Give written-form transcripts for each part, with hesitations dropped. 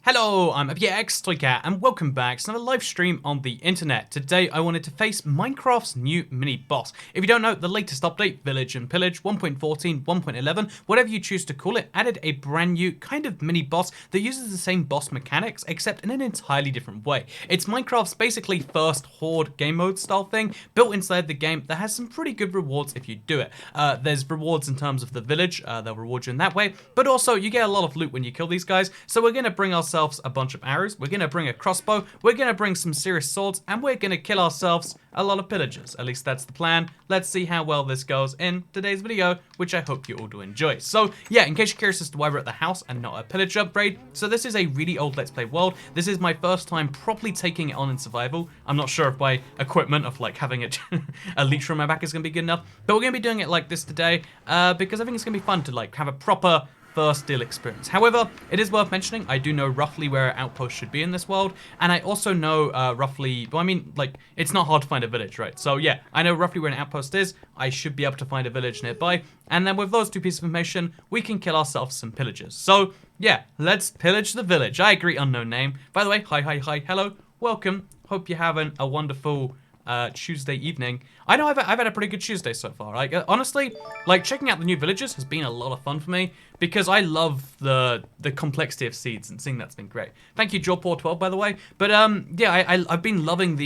Hello, I'm Pillager, and welcome back to another live stream on the internet. Today I wanted to face Minecraft's new mini-boss. If you don't know, the latest update, Village and Pillage 1.14, 1.11, whatever you choose to call it, added a brand new kind of mini-boss that uses the same boss mechanics, except in an entirely different way. It's Minecraft's basically first Horde game mode style thing, built inside the game that has some pretty good rewards if you do it. There's rewards in terms of the village, they'll reward you in that way, but also you get a lot of loot when you kill these guys, so we're going to bring ourselves a bunch of arrows, we're going to bring a crossbow, we're going to bring some serious swords, and we're going to kill ourselves a lot of pillagers. At least that's the plan. Let's see how well this goes in today's video, which I hope you all do enjoy. So yeah, in case you're curious as to why we're at the house and not a pillager upgrade, so this is a really old Let's Play world. This is my first time properly taking it on in survival. I'm not sure if my equipment of like having a leech on my back is going to be good enough, but we're going to be doing it like this today because I think it's going to be fun to like have a proper first deal experience. However, it is worth mentioning, I do know roughly where an outpost should be in this world, and I also know roughly, well, I mean, like, it's not hard to find a village, right? So yeah, I know roughly where an outpost is, I should be able to find a village nearby, and then with those two pieces of information, we can kill ourselves some pillagers. So yeah, let's pillage the village. I agree, unknown name. By the way, hi, hello, welcome. Hope you're having a wonderful Tuesday evening. I know I've had a pretty good Tuesday so far. Like honestly, like checking out the new villages has been a lot of fun for me because I love the complexity of seeds and seeing that's been great. Thank you, Jawpaw12, by the way. But yeah, I've been loving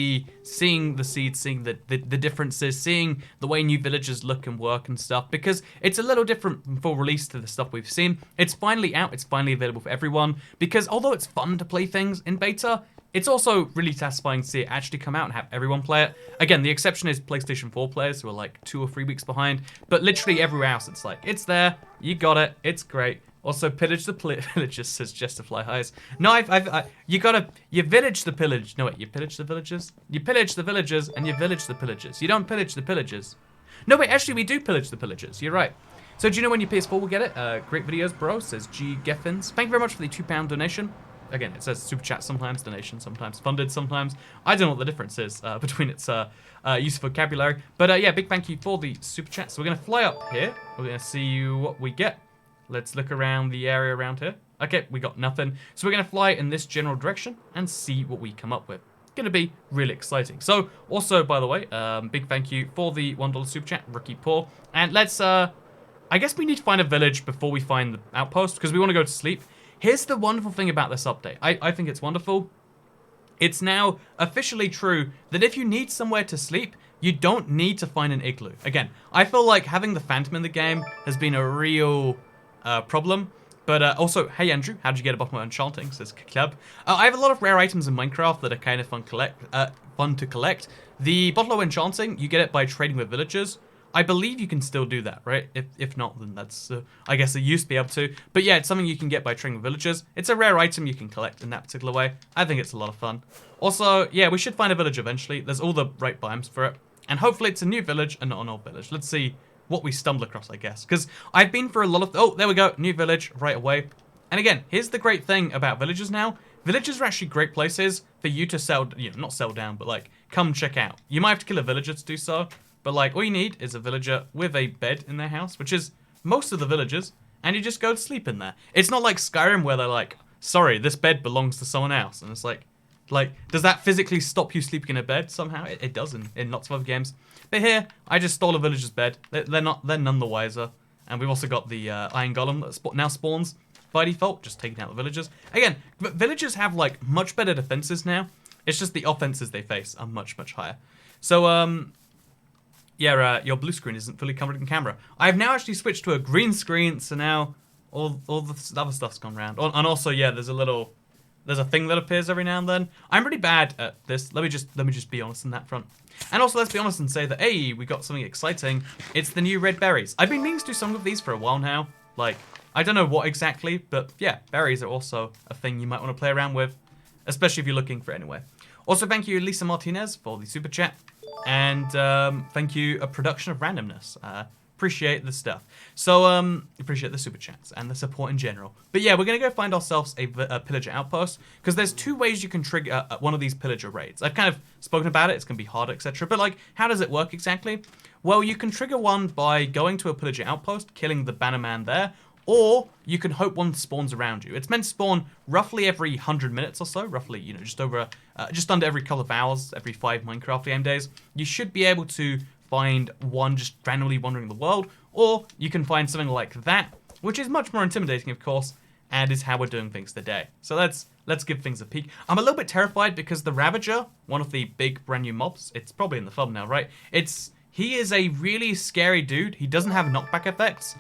seeing the seeds, seeing the differences, seeing the way new villages look and work and stuff because it's a little different for release to the stuff we've seen. It's finally out. It's finally available for everyone because although it's fun to play things in beta, it's also really satisfying to see it actually come out and have everyone play it. Again, the exception is PlayStation 4 players who are like 2 or 3 weeks behind, but literally everywhere else it's like, it's there, you got it, it's great. Also, pillage the villagers, says Just to Fly Highs. No, you village the pillage. No, wait, you pillage the villagers? You pillage the villagers and you village the pillagers. You don't pillage the pillagers. No, wait, actually we do pillage the pillagers, you're right. So do you know when your PS4 will get it? Great videos, bro, says G. Geffins. Thank you very much for the £2 donation. Again, it says super chat sometimes, donation sometimes, funded sometimes. I don't know what the difference is between its use of vocabulary. But yeah, big thank you for the super chat. So we're going to fly up here. We're going to see what we get. Let's look around the area around here. Okay, we got nothing. So we're going to fly in this general direction and see what we come up with. Going to be really exciting. So also, by the way, big thank you for the $1 super chat, Rookie Paul. And let's, I guess we need to find a village before we find the outpost because we want to go to sleep. Here's the wonderful thing about this update. I think it's wonderful. It's now officially true that if you need somewhere to sleep, you don't need to find an igloo. Again, I feel like having the Phantom in the game has been a real problem. But also, hey Andrew, how'd you get a bottom of enchanting? Says Club. I have a lot of rare items in Minecraft that are kind of fun to collect. The bottle of enchanting, you get it by trading with villagers. I believe you can still do that, right? If not, then that's, I guess it used to be able to. But yeah, it's something you can get by trading with villagers. It's a rare item you can collect in that particular way. I think it's a lot of fun. Also, yeah, we should find a village eventually. There's all the right biomes for it. And hopefully it's a new village and not an old village. Let's see what we stumble across, I guess. Because I've been for a lot of... Oh, there we go. New village right away. And again, here's the great thing about villages now. Villages are actually great places for you to sell... You know, not sell down, but like, come check out. You might have to kill a villager to do so. But like, all you need is a villager with a bed in their house, which is most of the villagers, and you just go to sleep in there. It's not like Skyrim where they're like, sorry, this bed belongs to someone else. And it's like, does that physically stop you sleeping in a bed somehow? It does in lots of other games. But here, I just stole a villager's bed. They're none the wiser. And we've also got the Iron Golem that now spawns by default, just taking out the villagers. Again, villagers have like much better defenses now. It's just the offenses they face are much, much higher. So, yeah, your blue screen isn't fully covered in camera. I've now actually switched to a green screen, so now all the other stuff's gone around. And also, yeah, there's a thing that appears every now and then. I'm pretty bad at this. Let me just be honest on that front. And also, let's be honest and say that, hey, we got something exciting. It's the new red berries. I've been meaning to do some of these for a while now. Like, I don't know what exactly, but yeah, berries are also a thing you might want to play around with, especially if you're looking for it anyway. Also, thank you, Lisa Martinez, for the super chat. And thank you, A Production of Randomness. Appreciate the stuff. So, appreciate the super chats and the support in general. But yeah, we're going to go find ourselves a pillager outpost, because there's 2 ways you can trigger one of these pillager raids. I've kind of spoken about it. It's going to be hard, etc. But like, how does it work exactly? Well, you can trigger one by going to a pillager outpost, killing the banner man there, or you can hope one spawns around you. It's meant to spawn roughly every 100 minutes or so, roughly, you know, just under every couple of hours, every 5 Minecraft game days. You should be able to find one just randomly wandering the world, or you can find something like that, which is much more intimidating, of course, and is how we're doing things today. So let's give things a peek. I'm a little bit terrified because the Ravager, one of the big brand new mobs, it's probably in the thumbnail, right? He is a really scary dude. He doesn't have knockback effects.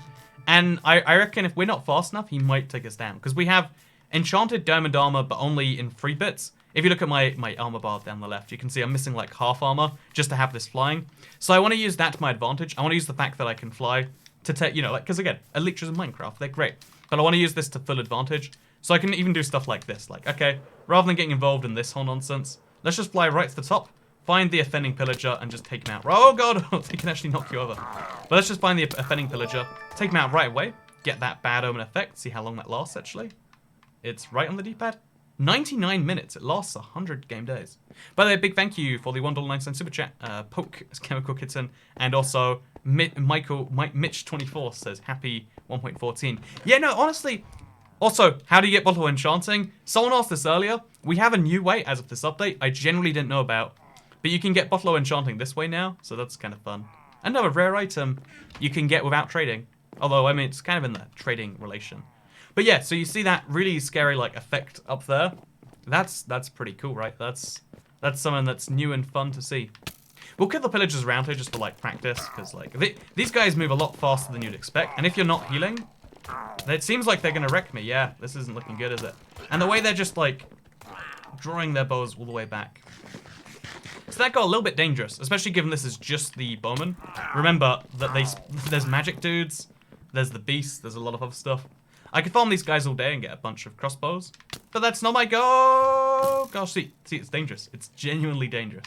And I reckon if we're not fast enough, he might take us down. Because we have enchanted diamond armor, but only in 3 bits. If you look at my armor bar down the left, you can see I'm missing like half armor just to have this flying. So I want to use that to my advantage. I want to use the fact that I can fly to take, you know, like, because again, elytras in Minecraft, they're great. But I want to use this to full advantage. So I can even do stuff like this. Like, okay, rather than getting involved in this whole nonsense, let's just fly right to the top, find the offending pillager, and just take him out. Oh god, he can actually knock you over. But let's just find the offending pillager, take him out right away, get that bad omen effect, see how long that lasts actually. It's right on the D-pad. 99 minutes. It lasts 100 game days. By the way, big thank you for the $1.09 super chat. Poke Chemical Kitten, and also Mitch24 says happy 1.14. Yeah, no, honestly. Also, how do you get bottle enchanting? Someone asked this earlier. We have a new way as of this update I generally didn't know about. But you can get bottle enchanting this way now, so that's kind of fun. Another rare item you can get without trading. Although, I mean, it's kind of in the trading relation. But yeah, so you see that really scary like effect up there. That's pretty cool, right? That's something that's new and fun to see. We'll kill the pillagers around here just for like practice, because like these guys move a lot faster than you'd expect. And if you're not healing, it seems like they're gonna wreck me. Yeah, this isn't looking good, is it? And the way they're just like drawing their bows all the way back. So that got a little bit dangerous, especially given this is just the bowman. Remember that there's magic dudes, there's the beast, there's a lot of other stuff. I could farm these guys all day and get a bunch of crossbows, but that's not my goal. Gosh, see, it's dangerous. It's genuinely dangerous.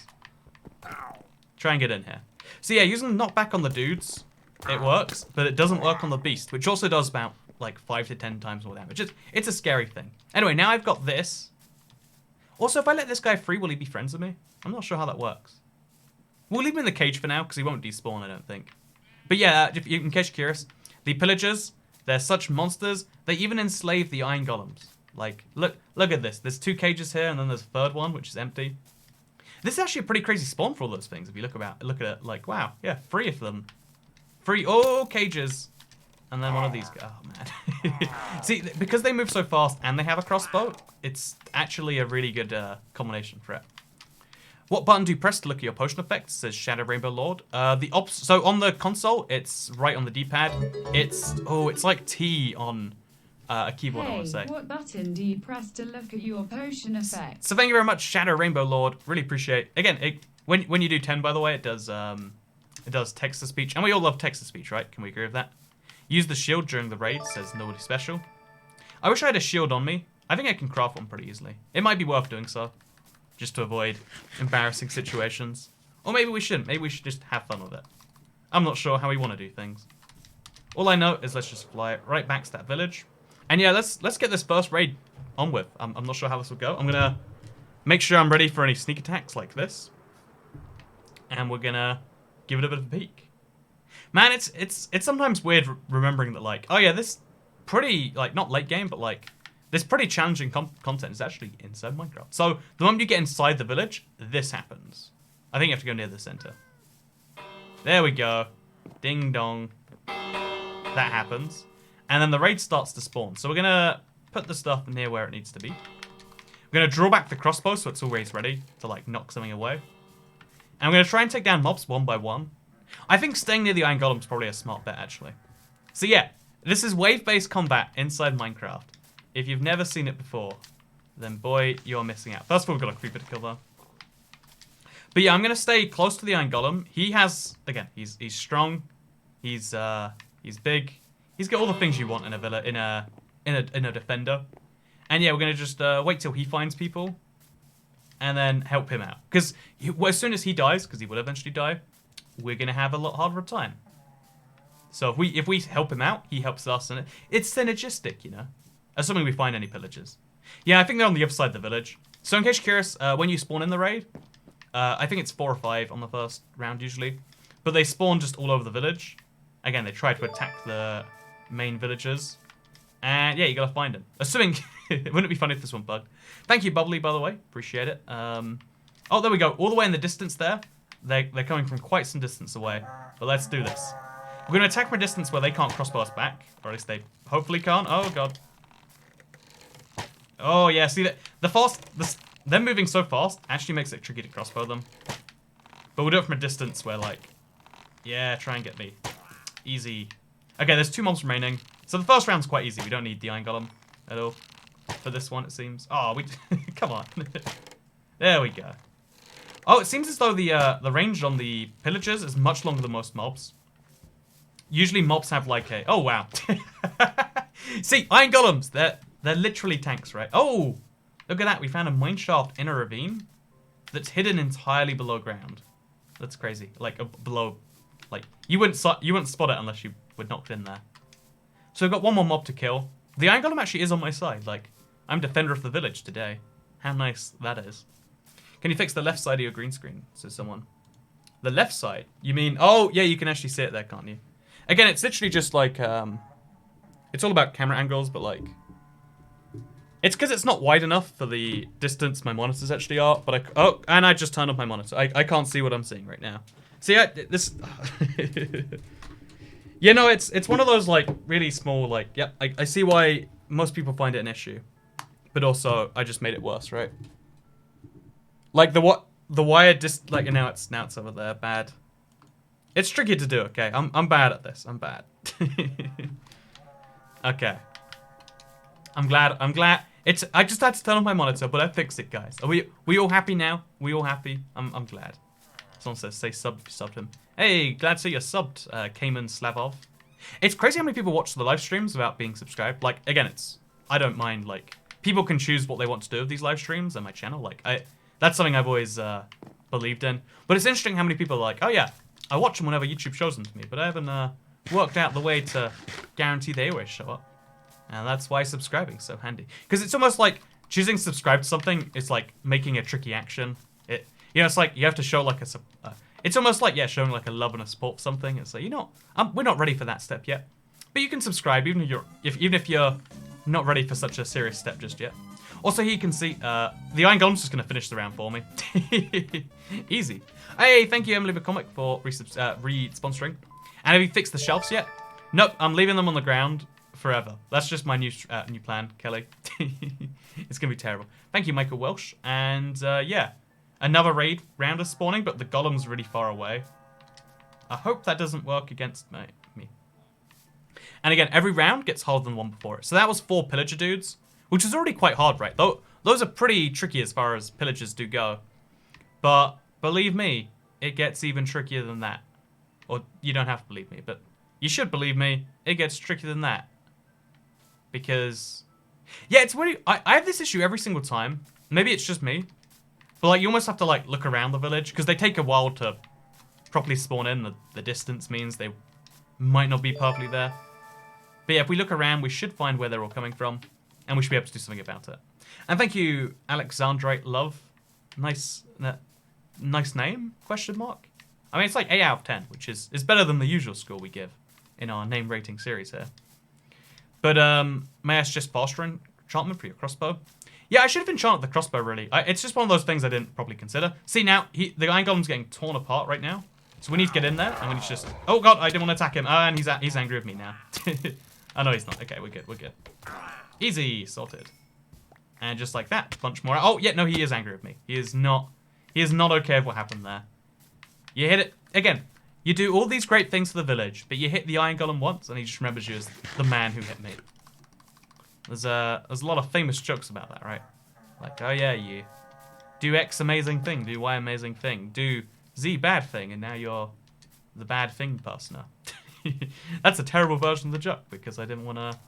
Try and get in here. So yeah, using knockback on the dudes, it works, but it doesn't work on the beast, which also does about like 5 to 10 times more damage. It's a scary thing. Anyway, now I've got this. Also, if I let this guy free, will he be friends with me? I'm not sure how that works. We'll leave him in the cage for now, because he won't despawn, I don't think. But yeah, in case you're curious, the pillagers, they're such monsters, they even enslave the iron golems. Like, look at this. There's 2 cages here, and then there's a third one, which is empty. This is actually a pretty crazy spawn for all those things, if you look at it, like, wow, yeah, 3 of them. 3, cages. And then one of these, oh man. See, because they move so fast and they have a crossbow, it's actually a really good combination for it. What button do you press to look at your potion effects? Says Shadow Rainbow Lord. So on the console, it's right on the D-pad. It's like T on a keyboard, I want to say. What button do you press to look at your potion effects? So thank you very much, Shadow Rainbow Lord. Really appreciate. Again, when you do 10, by the way, it does text to speech, and we all love text to speech, right? Can we agree with that? Use the shield during the raid. Says nobody special. I wish I had a shield on me. I think I can craft one pretty easily. It might be worth doing so, just to avoid embarrassing situations. Or maybe we shouldn't. Maybe we should just have fun with it. I'm not sure how we want to do things. All I know is let's just fly it right back to that village. And yeah, let's get this first raid on with. I'm not sure how this will go. I'm gonna make sure I'm ready for any sneak attacks like this. And we're gonna give it a bit of a peek. Man, it's sometimes weird remembering that, like, oh yeah, this pretty, like, not late game, but like this pretty challenging content is actually inside Minecraft. So the moment you get inside the village, this happens. I think you have to go near the center. There we go. Ding dong. That happens. And then the raid starts to spawn. So we're going to put the stuff near where it needs to be. We're going to draw back the crossbow so it's always ready to, like, knock something away. And we're going to try and take down mobs one by one. I think staying near the iron golem is probably a smart bet, actually. So yeah, this is wave-based combat inside Minecraft. If you've never seen it before, then boy, you're missing out. First of all, we've got a creeper to kill though. But yeah, I'm going to stay close to the iron golem. He has, again, he's strong. He's big. He's got all the things you want in a defender. And yeah, we're going to just wait till he finds people and then help him out. Because as soon as he dies, because he will eventually die, we're going to have a lot harder time. So if we help him out, he helps us, and it's synergistic, you know? Assuming we find any pillagers. Yeah, I think they're on the other side of the village. So in case you're curious, when you spawn in the raid, I think it's 4 or 5 on the first round usually, but they spawn just all over the village. Again, they try to attack the main villagers. And yeah, you gotta find him. Assuming, wouldn't it be funny if this one bugged? Thank you, Bubbly, by the way. Appreciate it. Oh, there we go. All the way in the distance there. They're coming from quite some distance away. But let's do this. We're gonna attack from a distance where they can't crossbow us back. Or at least they hopefully can't. Oh, God. Oh, yeah. See, them moving so fast actually makes it tricky to crossbow them. But we'll do it from a distance where, like... Yeah, try and get me. Easy. Okay, there's 2 mobs remaining. So the first round's quite easy. We don't need the Iron Golem at all. For this one, it seems. Oh, we... Come on. There we go. Oh, it seems as though the range on the Pillagers is much longer than most mobs. Usually mobs have like a... Oh, wow. See, Iron Golems. They're literally tanks, right? Oh, look at that. We found a mineshaft in a ravine that's hidden entirely below ground. That's crazy. Like, below... Like, you wouldn't spot it unless you were knocked in there. So we've got 1 more mob to kill. The Iron Golem actually is on my side. Like, I'm defender of the village today. How nice that is. Can you fix the left side of your green screen? Says someone. The left side? You mean... Oh, yeah, you can actually see it there, can't you? Again, it's literally just like... It's all about camera angles, but like... It's because it's not wide enough for the distance my monitors actually are, but oh, and I just turned off my monitor. I can't see what I'm seeing right now. See, this... You know, it's one of those, like, really small, like... Yep, I see why most people find it an issue. But also, I just made it worse, right? Like, the wire just... Like, now it's over there. Bad. It's tricky to do, okay? I'm bad at this. I'm bad. Okay. I'm glad... I just had to turn on my monitor, but I fixed it, guys. Are we all happy now? We all happy? I'm glad. Someone says, say sub if you subbed him. Hey, glad to see you're subbed, Cayman Slavov. It's crazy how many people watch the live streams without being subscribed. Like, again, I don't mind, like, people can choose what they want to do with these live streams on my channel. Like, that's something I've always believed in. But it's interesting how many people are like, oh yeah, I watch them whenever YouTube shows them to me, but I haven't worked out the way to guarantee they always show up. And that's why subscribing's so handy. Because it's almost like choosing to subscribe to something is like making a tricky action. You know, it's like you have to show like it's almost like, yeah, showing like a love and a support for something. It's like, you know, we're not ready for that step yet. But you can subscribe even if you're not ready for such a serious step just yet. Also, here you can see the Iron Golem's just going to finish the round for me. Easy. Hey, thank you, Emily the Comic, for re-sponsoring. And have you fixed the shelves yet? Nope, I'm leaving them on the ground forever. That's just my new plan, Kelly. It's going to be terrible. Thank you, Michael Welsh. And yeah, another raid round is spawning, but the Golem's really far away. I hope that doesn't work against me. And again, every round gets harder than the one before it. So that was 4 Pillager dudes, which is already quite hard, right? Though those are pretty tricky as far as Pillagers do go. But believe me, it gets even trickier than that. Or you don't have to believe me, but you should believe me, it gets trickier than that. Because, yeah, it's weird. I have this issue every single time. Maybe it's just me. But like, you almost have to like look around the village, because they take a while to properly spawn in. The distance means they might not be perfectly there. But yeah, if we look around, we should find where they're all coming from. And we should be able to do something about it. And thank you, Alexandrite Love. Nice name, question mark. I mean, it's like 8 out of 10, which is better than the usual score we give in our name rating series here. But may I suggest faster enchantment for your crossbow? Yeah, I should have enchanted the crossbow, really. It's just one of those things I didn't probably consider. See, now, the Iron Golem's getting torn apart right now. So we need to get in there, and we need to just... Oh, God, I didn't want to attack him. And he's angry with me now. Oh, no, he's not. Okay, we're good, we're good. Easy, sorted. And just like that, punch more. Oh, yeah, no, he is angry with me. He is not okay with what happened there. You hit it... Again, you do all these great things for the village, but you hit the Iron Golem once, and he just remembers you as the man who hit me. There's a lot of famous jokes about that, right? Like, oh yeah, you do X amazing thing, do Y amazing thing, do Z bad thing, and now you're the bad thing personer. That's a terrible version of the joke, because I didn't want to...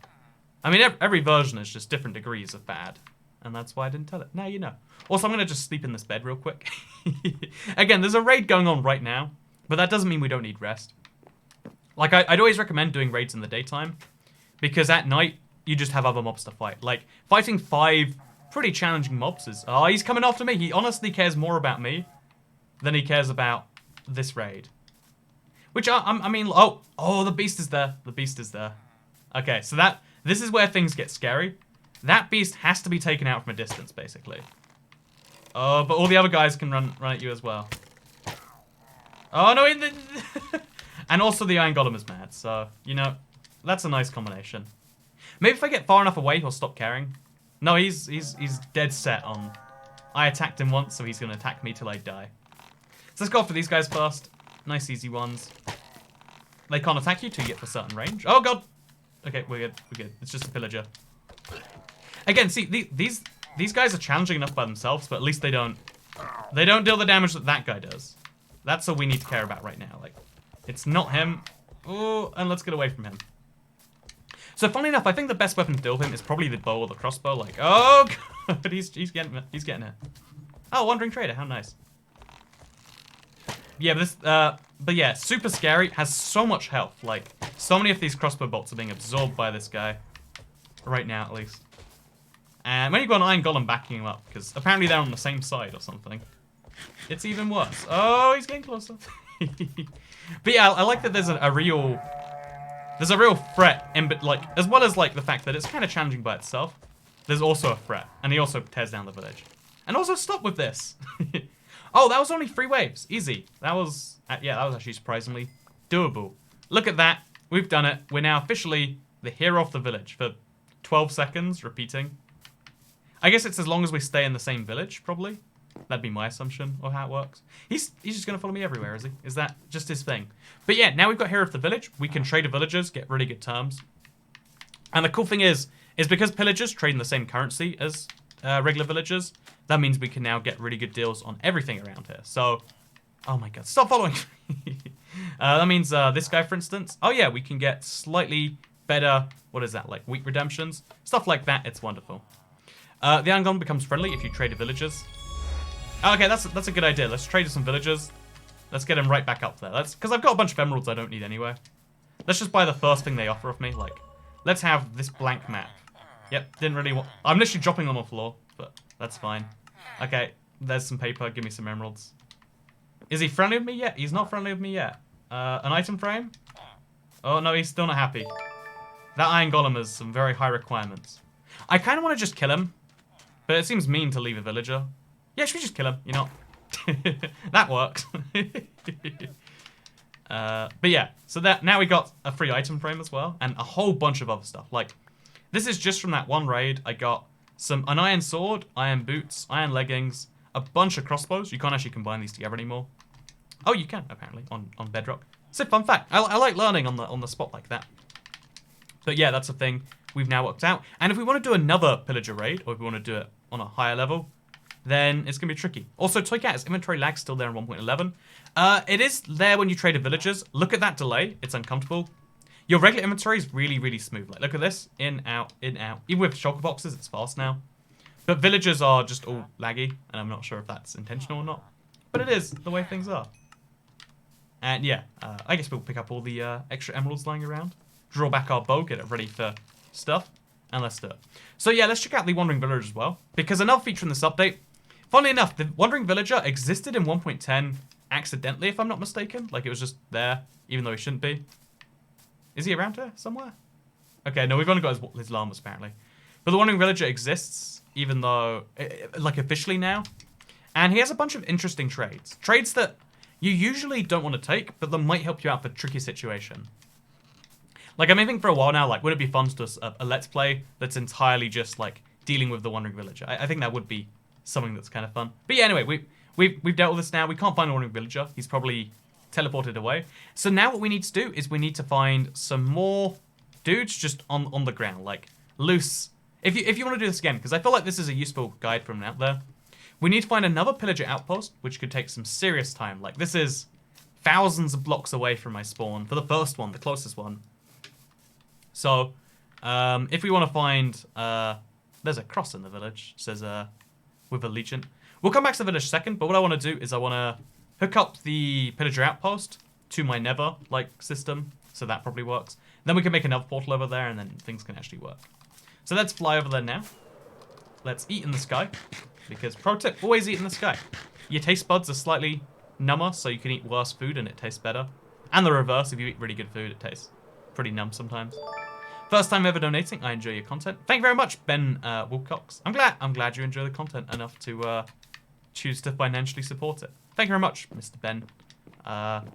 I mean, every version is just different degrees of bad, and that's why I didn't tell it. Now you know. Also, I'm going to just sleep in this bed real quick. Again, there's a raid going on right now, but that doesn't mean we don't need rest. Like, I'd always recommend doing raids in the daytime, because at night, you just have other mobs to fight. Like, fighting 5 pretty challenging mobs is... Oh, he's coming after me. He honestly cares more about me than he cares about this raid. Which, I mean... Oh, the beast is there. The beast is there. Okay, so This is where things get scary. That beast has to be taken out from a distance, basically. Oh, but all the other guys can run at you as well. Oh, no. And also the Iron Golem is mad. So, you know, that's a nice combination. Maybe if I get far enough away, he'll stop caring. No, he's dead set on... I attacked him once, so he's going to attack me till I die. So let's go for these guys first. Nice, easy ones. They can't attack you till you get to a certain range. Oh, God. Okay, we're good. We're good. It's just a pillager. Again, see, these guys are challenging enough by themselves, but at least they don't deal the damage that that guy does. That's all we need to care about right now. Like, it's not him. Oh, and let's get away from him. So, funny enough, I think the best weapon to deal with him is probably the bow or the crossbow. Like, oh, God, he's getting it. Oh, Wandering Trader, how nice. Yeah, but yeah, super scary, has so much health. Like, so many of these crossbow bolts are being absorbed by this guy. Right now, at least. And when you've got an Iron Golem backing him up, because apparently they're on the same side or something, it's even worse. Oh, he's getting closer. But yeah, I like that there's a real threat, but like, as well as like the fact that it's kind of challenging by itself, there's also a threat, and he also tears down the village. And also, stop with this. Oh, that was only 3 waves. Easy. That was, yeah, that was actually surprisingly doable. Look at that. We've done it. We're now officially the hero of the village for 12 seconds, repeating. I guess it's as long as we stay in the same village, probably. That'd be my assumption of how it works. He's just going to follow me everywhere, is he? Is that just his thing? But yeah, now we've got hero of the village. We can trade the villagers, get really good terms. And the cool thing is because pillagers trade in the same currency as regular villagers, that means we can now get really good deals on everything around here. So, oh my god, stop following me. That means this guy, for instance. Oh yeah, we can get slightly better, what is that, like weak redemptions? Stuff like that, it's wonderful. The Iron Golem becomes friendly if you trade villagers. Okay, that's a good idea. Let's trade some villagers. Let's get him right back up there. Because I've got a bunch of emeralds I don't need anyway. Let's just buy the first thing they offer of me. Like, let's have this blank map. Yep, didn't really want... I'm literally dropping on the floor, but that's fine. Okay, there's some paper. Give me some emeralds. Is he friendly with me yet? He's not friendly with me yet. An item frame? Oh, no, he's still not happy. That Iron Golem has some very high requirements. I kind of want to just kill him, but it seems mean to leave a villager. Yeah, should we just kill him? You know? That works. But yeah, so that now we got a free item frame as well, and a whole bunch of other stuff. Like, this is just from that one raid. I got an iron sword, iron boots, iron leggings, a bunch of crossbows. You can't actually combine these together anymore. Oh, you can, apparently, on Bedrock. It's a fun fact. I like learning on the spot like that. But yeah, that's a thing we've now worked out. And if we want to do another pillager raid, or if we want to do it on a higher level, then it's going to be tricky. Also, Toy Cat's inventory lag's still there in 1.11. It is there when you trade villagers. Look at that delay. It's uncomfortable. Your regular inventory is really, really smooth. Like, look at this. In, out, in, out. Even with shulker boxes, it's fast now. But villagers are just all laggy, and I'm not sure if that's intentional or not. But it is the way things are. And yeah, I guess we'll pick up all the extra emeralds lying around. Draw back our bow, get it ready for stuff, and let's do it. So yeah, let's check out the Wandering Villager as well. Because another feature in this update, funnily enough, the Wandering Villager existed in 1.10 accidentally, if I'm not mistaken. Like, it was just there, even though he shouldn't be. Is he around here somewhere? Okay, no, we've only got his llamas, apparently. But the Wandering Villager exists, even though, like, officially now. And he has a bunch of interesting trades. Trades that you usually don't want to take, but that might help you out for a tricky situation. Like, I'm thinking for a while now, like, would it be fun to do a Let's Play that's entirely just, like, dealing with the Wandering Villager? I think that would be something that's kind of fun. But yeah, anyway, we've dealt with this now. We can't find a Wandering Villager. He's probably teleported away. So now what we need to do is we need to find some more dudes just on the ground, like, loose. If you want to do this again, because I feel like this is a useful guide from out there, we need to find another Pillager outpost, which could take some serious time. Like, this is thousands of blocks away from my spawn for the first one, the closest one. So, if we want to find, there's a cross in the village, it says, with a legion. We'll come back to the village second, but what I want to do is I want to hook up the Pillager outpost to my Nether, like, system, so that probably works. Then we can make another portal over there, and then things can actually work. So let's fly over there now. Let's eat in the sky, because pro tip, always eat in the sky. Your taste buds are slightly number, so you can eat worse food and it tastes better. And the reverse, if you eat really good food, it tastes pretty numb sometimes. First time ever donating. I enjoy your content. Thank you very much, Ben Wilcox. I'm glad you enjoy the content enough to choose to financially support it. Thank you very much, Mr. Ben. I'm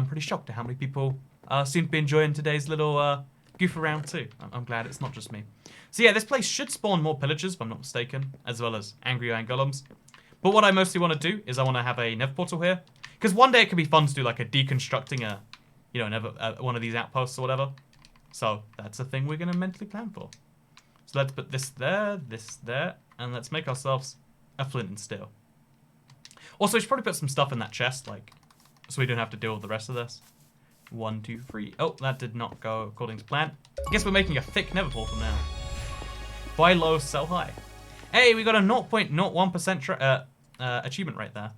pretty shocked at how many people seem to be enjoying today's little goof around too. I'm glad it's not just me. So yeah, this place should spawn more pillagers, if I'm not mistaken, as well as angry iron golems. But what I mostly want to do is I want to have a Nether Portal here, because one day it could be fun to do like a deconstructing a, you know, one of these outposts or whatever. So that's a thing we're gonna mentally plan for. So let's put this there, and let's make ourselves a flint and steel. Also, we should probably put some stuff in that chest, like, so we don't have to deal with the rest of this. 1, 2, 3. Oh, that did not go according to plan. I guess we're making a thick Nether Portal now. Buy low, sell high. Hey, we got a 0.01% achievement right there.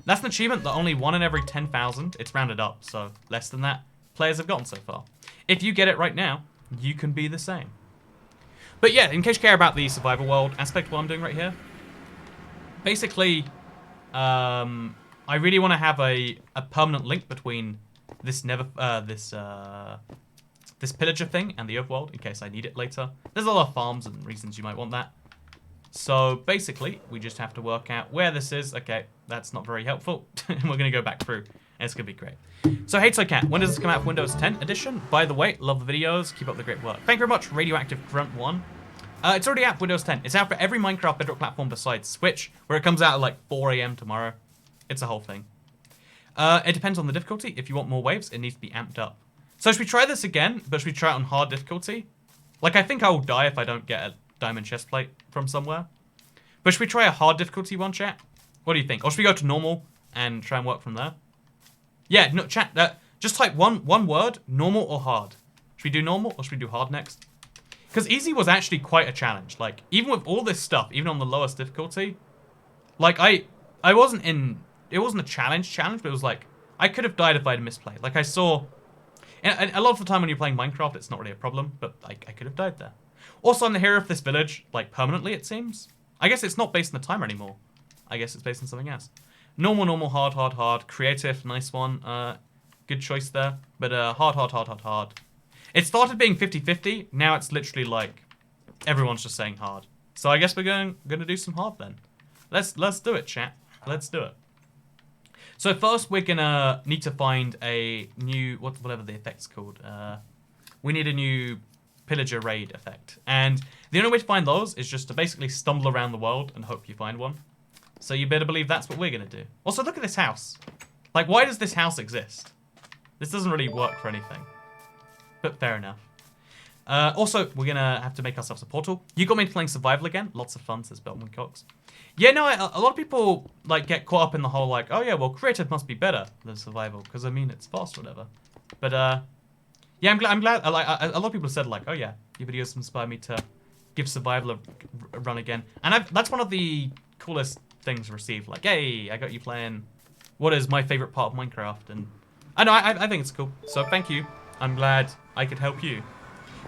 That's an achievement that only 1 in every 10,000, it's rounded up, so less than that, players have gotten so far. If you get it right now, you can be the same. But yeah, in case you care about the survival world aspect of what I'm doing right here, basically, I really want to have a permanent link between this this pillager thing and the overworld in case I need it later. There's a lot of farms and reasons you might want that. So basically, we just have to work out where this is. Okay, that's not very helpful. We're going to go back through, and it's going to be great. So, hey Toycat, when does this come out for Windows 10 edition? By the way, love the videos. Keep up the great work. Thank you very much, Radioactive Grunt 1. It's already out for Windows 10. It's out for every Minecraft Bedrock platform besides Switch, where it comes out at like 4 AM tomorrow. It's a whole thing. It depends on the difficulty. If you want more waves, it needs to be amped up. So should we try this again, but should we try it on hard difficulty? Like, I think I will die if I don't get a diamond chestplate from somewhere. But should we try a hard difficulty one, chat? What do you think? Or should we go to normal and try and work from there? Yeah, no, chat, just type one word, normal or hard. Should we do normal or should we do hard next? Because easy was actually quite a challenge. Like, even with all this stuff, even on the lowest difficulty, like, I wasn't in... It wasn't a challenge, but it was like, I could have died if I had misplayed. Like, I saw... And a lot of the time when you're playing Minecraft, it's not really a problem, but I could have died there. Also, I'm the hero of this village, like, permanently, it seems. I guess it's not based on the timer anymore. I guess it's based on something else. Normal, hard. Creative, nice one. Good choice there. But hard. It started being 50-50. Now it's literally like everyone's just saying hard. So I guess we're gonna do some hard then. Let's do it, chat. Let's do it. So first we're gonna need to find a new whatever the effect's called. We need a new pillager raid effect, and the only way to find those is just to basically stumble around the world and hope you find one. So you better believe that's what we're gonna do. Also, look at this house. Like, why does this house exist? This doesn't really work for anything. But fair enough. Also, we're gonna have to make ourselves a portal. You got me into playing survival again. Lots of fun, says Beltman Cox. Yeah, no, a lot of people like get caught up in the whole like, oh yeah, well, creative must be better than survival because I mean it's fast or whatever. But yeah, I'm glad. A lot of people said like, oh yeah, your videos inspire me to give survival a run again, and that's one of the coolest things received. Like, hey, I got you playing what is my favorite part of Minecraft, and I know I think it's cool. So thank you. I'm glad I could help you.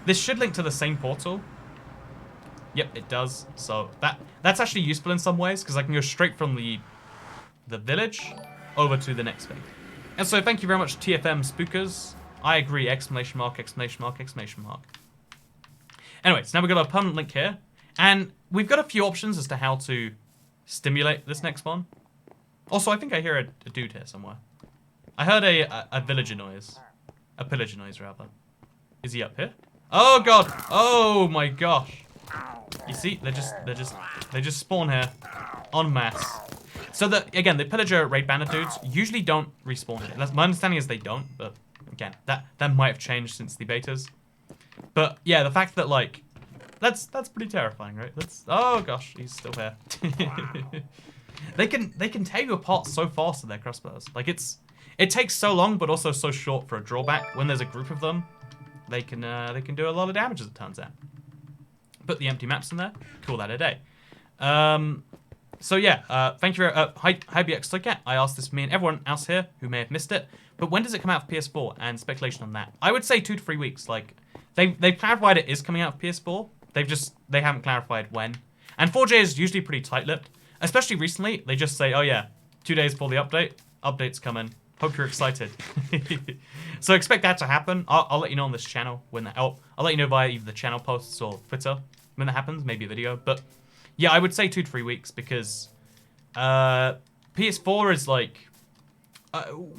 This should link to the same portal. Yep, it does. So that's actually useful in some ways because I can go straight from the village over to the next thing. And so thank you very much, TFM Spookers. I agree! ! Exclamation mark! Exclamation mark! Exclamation mark! Anyway, so now we've got a permanent link here, and we've got a few options as to how to stimulate this next one. Also, I think I hear a dude here somewhere. I heard a villager noise, a pillager noise rather. Is he up here? Oh god! Oh my gosh! You see, they just spawn here, en masse. So again, the pillager raid banner dudes usually don't respawn here. My understanding is they don't, but again, that might have changed since the betas. But yeah, the fact that like, that's pretty terrifying, right? Oh gosh, he's still here. They can tear you apart so fast with their crossbows. Like it takes so long, but also so short for a drawback. When there's a group of them, they can do a lot of damage as it turns out. Put the empty maps in there. Call that a day. So yeah, thank you. Hi BX. I asked this for me and everyone else here who may have missed it. But when does it come out for PS4? And speculation on that. I would say 2 to 3 weeks. Like they've clarified it is coming out for PS4. They haven't clarified when. And 4J is usually pretty tight-lipped. Especially recently, they just say, oh yeah, 2 days before the update. Update's coming. Hope you're excited. So expect that to happen. I'll let you know on this channel when that. I'll let you know via either the channel posts or Twitter when that happens. Maybe a video, but yeah, I would say 2 to 3 weeks because PS4 is like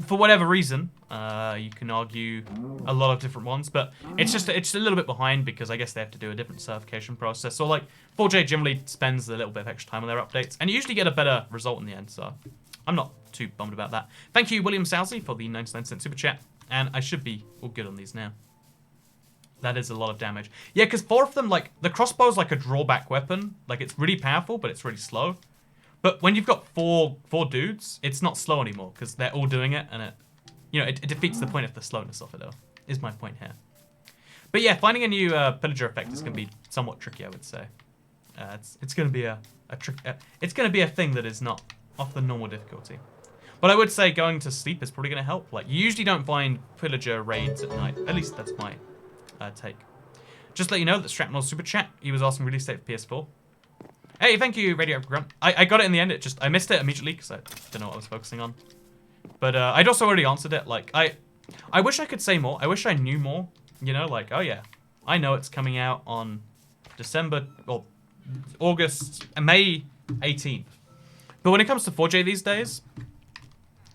for whatever reason. You can argue a lot of different ones, but it's a little bit behind because I guess they have to do a different certification process. So like 4J generally spends a little bit of extra time on their updates, and you usually get a better result in the end. So I'm not too bummed about that. Thank you, William Sousey, for the 99-cent super chat, and I should be all good on these now. That is a lot of damage. Yeah, because 4 of them, like the crossbow is like a drawback weapon. Like it's really powerful, but it's really slow. But when you've got four dudes, it's not slow anymore because they're all doing it, and it defeats the point of the slowness of it, though, is my point here. But yeah, finding a new Pillager effect is going to be somewhat tricky, I would say. It's going to be it's going to be a thing that is not off the normal difficulty. But I would say going to sleep is probably going to help. Like, you usually don't find Pillager raids at night. At least that's my take. Just to let you know that Strapnell's super chat, he was asking release date for PS4. Hey, thank you, Radio Grunt. I got it in the end. I missed it immediately because I don't know what I was focusing on. But I'd also already answered it. Like, I wish I could say more. I wish I knew more. You know, like, oh yeah, I know it's coming out on December or May 18th. But when it comes to 4J these days,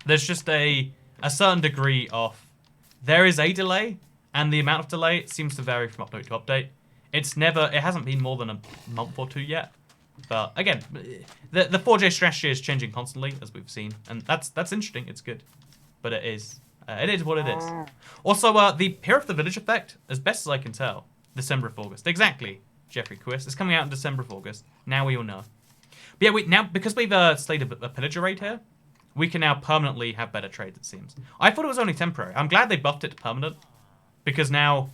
there's just a certain degree of there is a delay, and the amount of delay seems to vary from update to update. It hasn't been more than a month or 2 yet. But again, the 4J strategy is changing constantly, as we've seen, and that's interesting. It's good, but it is what it is. Also, the Hero of the Village effect, as best as I can tell, December of August. Exactly, Jeffrey Quist. It's coming out in December of August. Now we all know. But yeah, now because we've slated a Pillager raid here, we can now permanently have better trades. It seems. I thought it was only temporary. I'm glad they buffed it to permanent, because now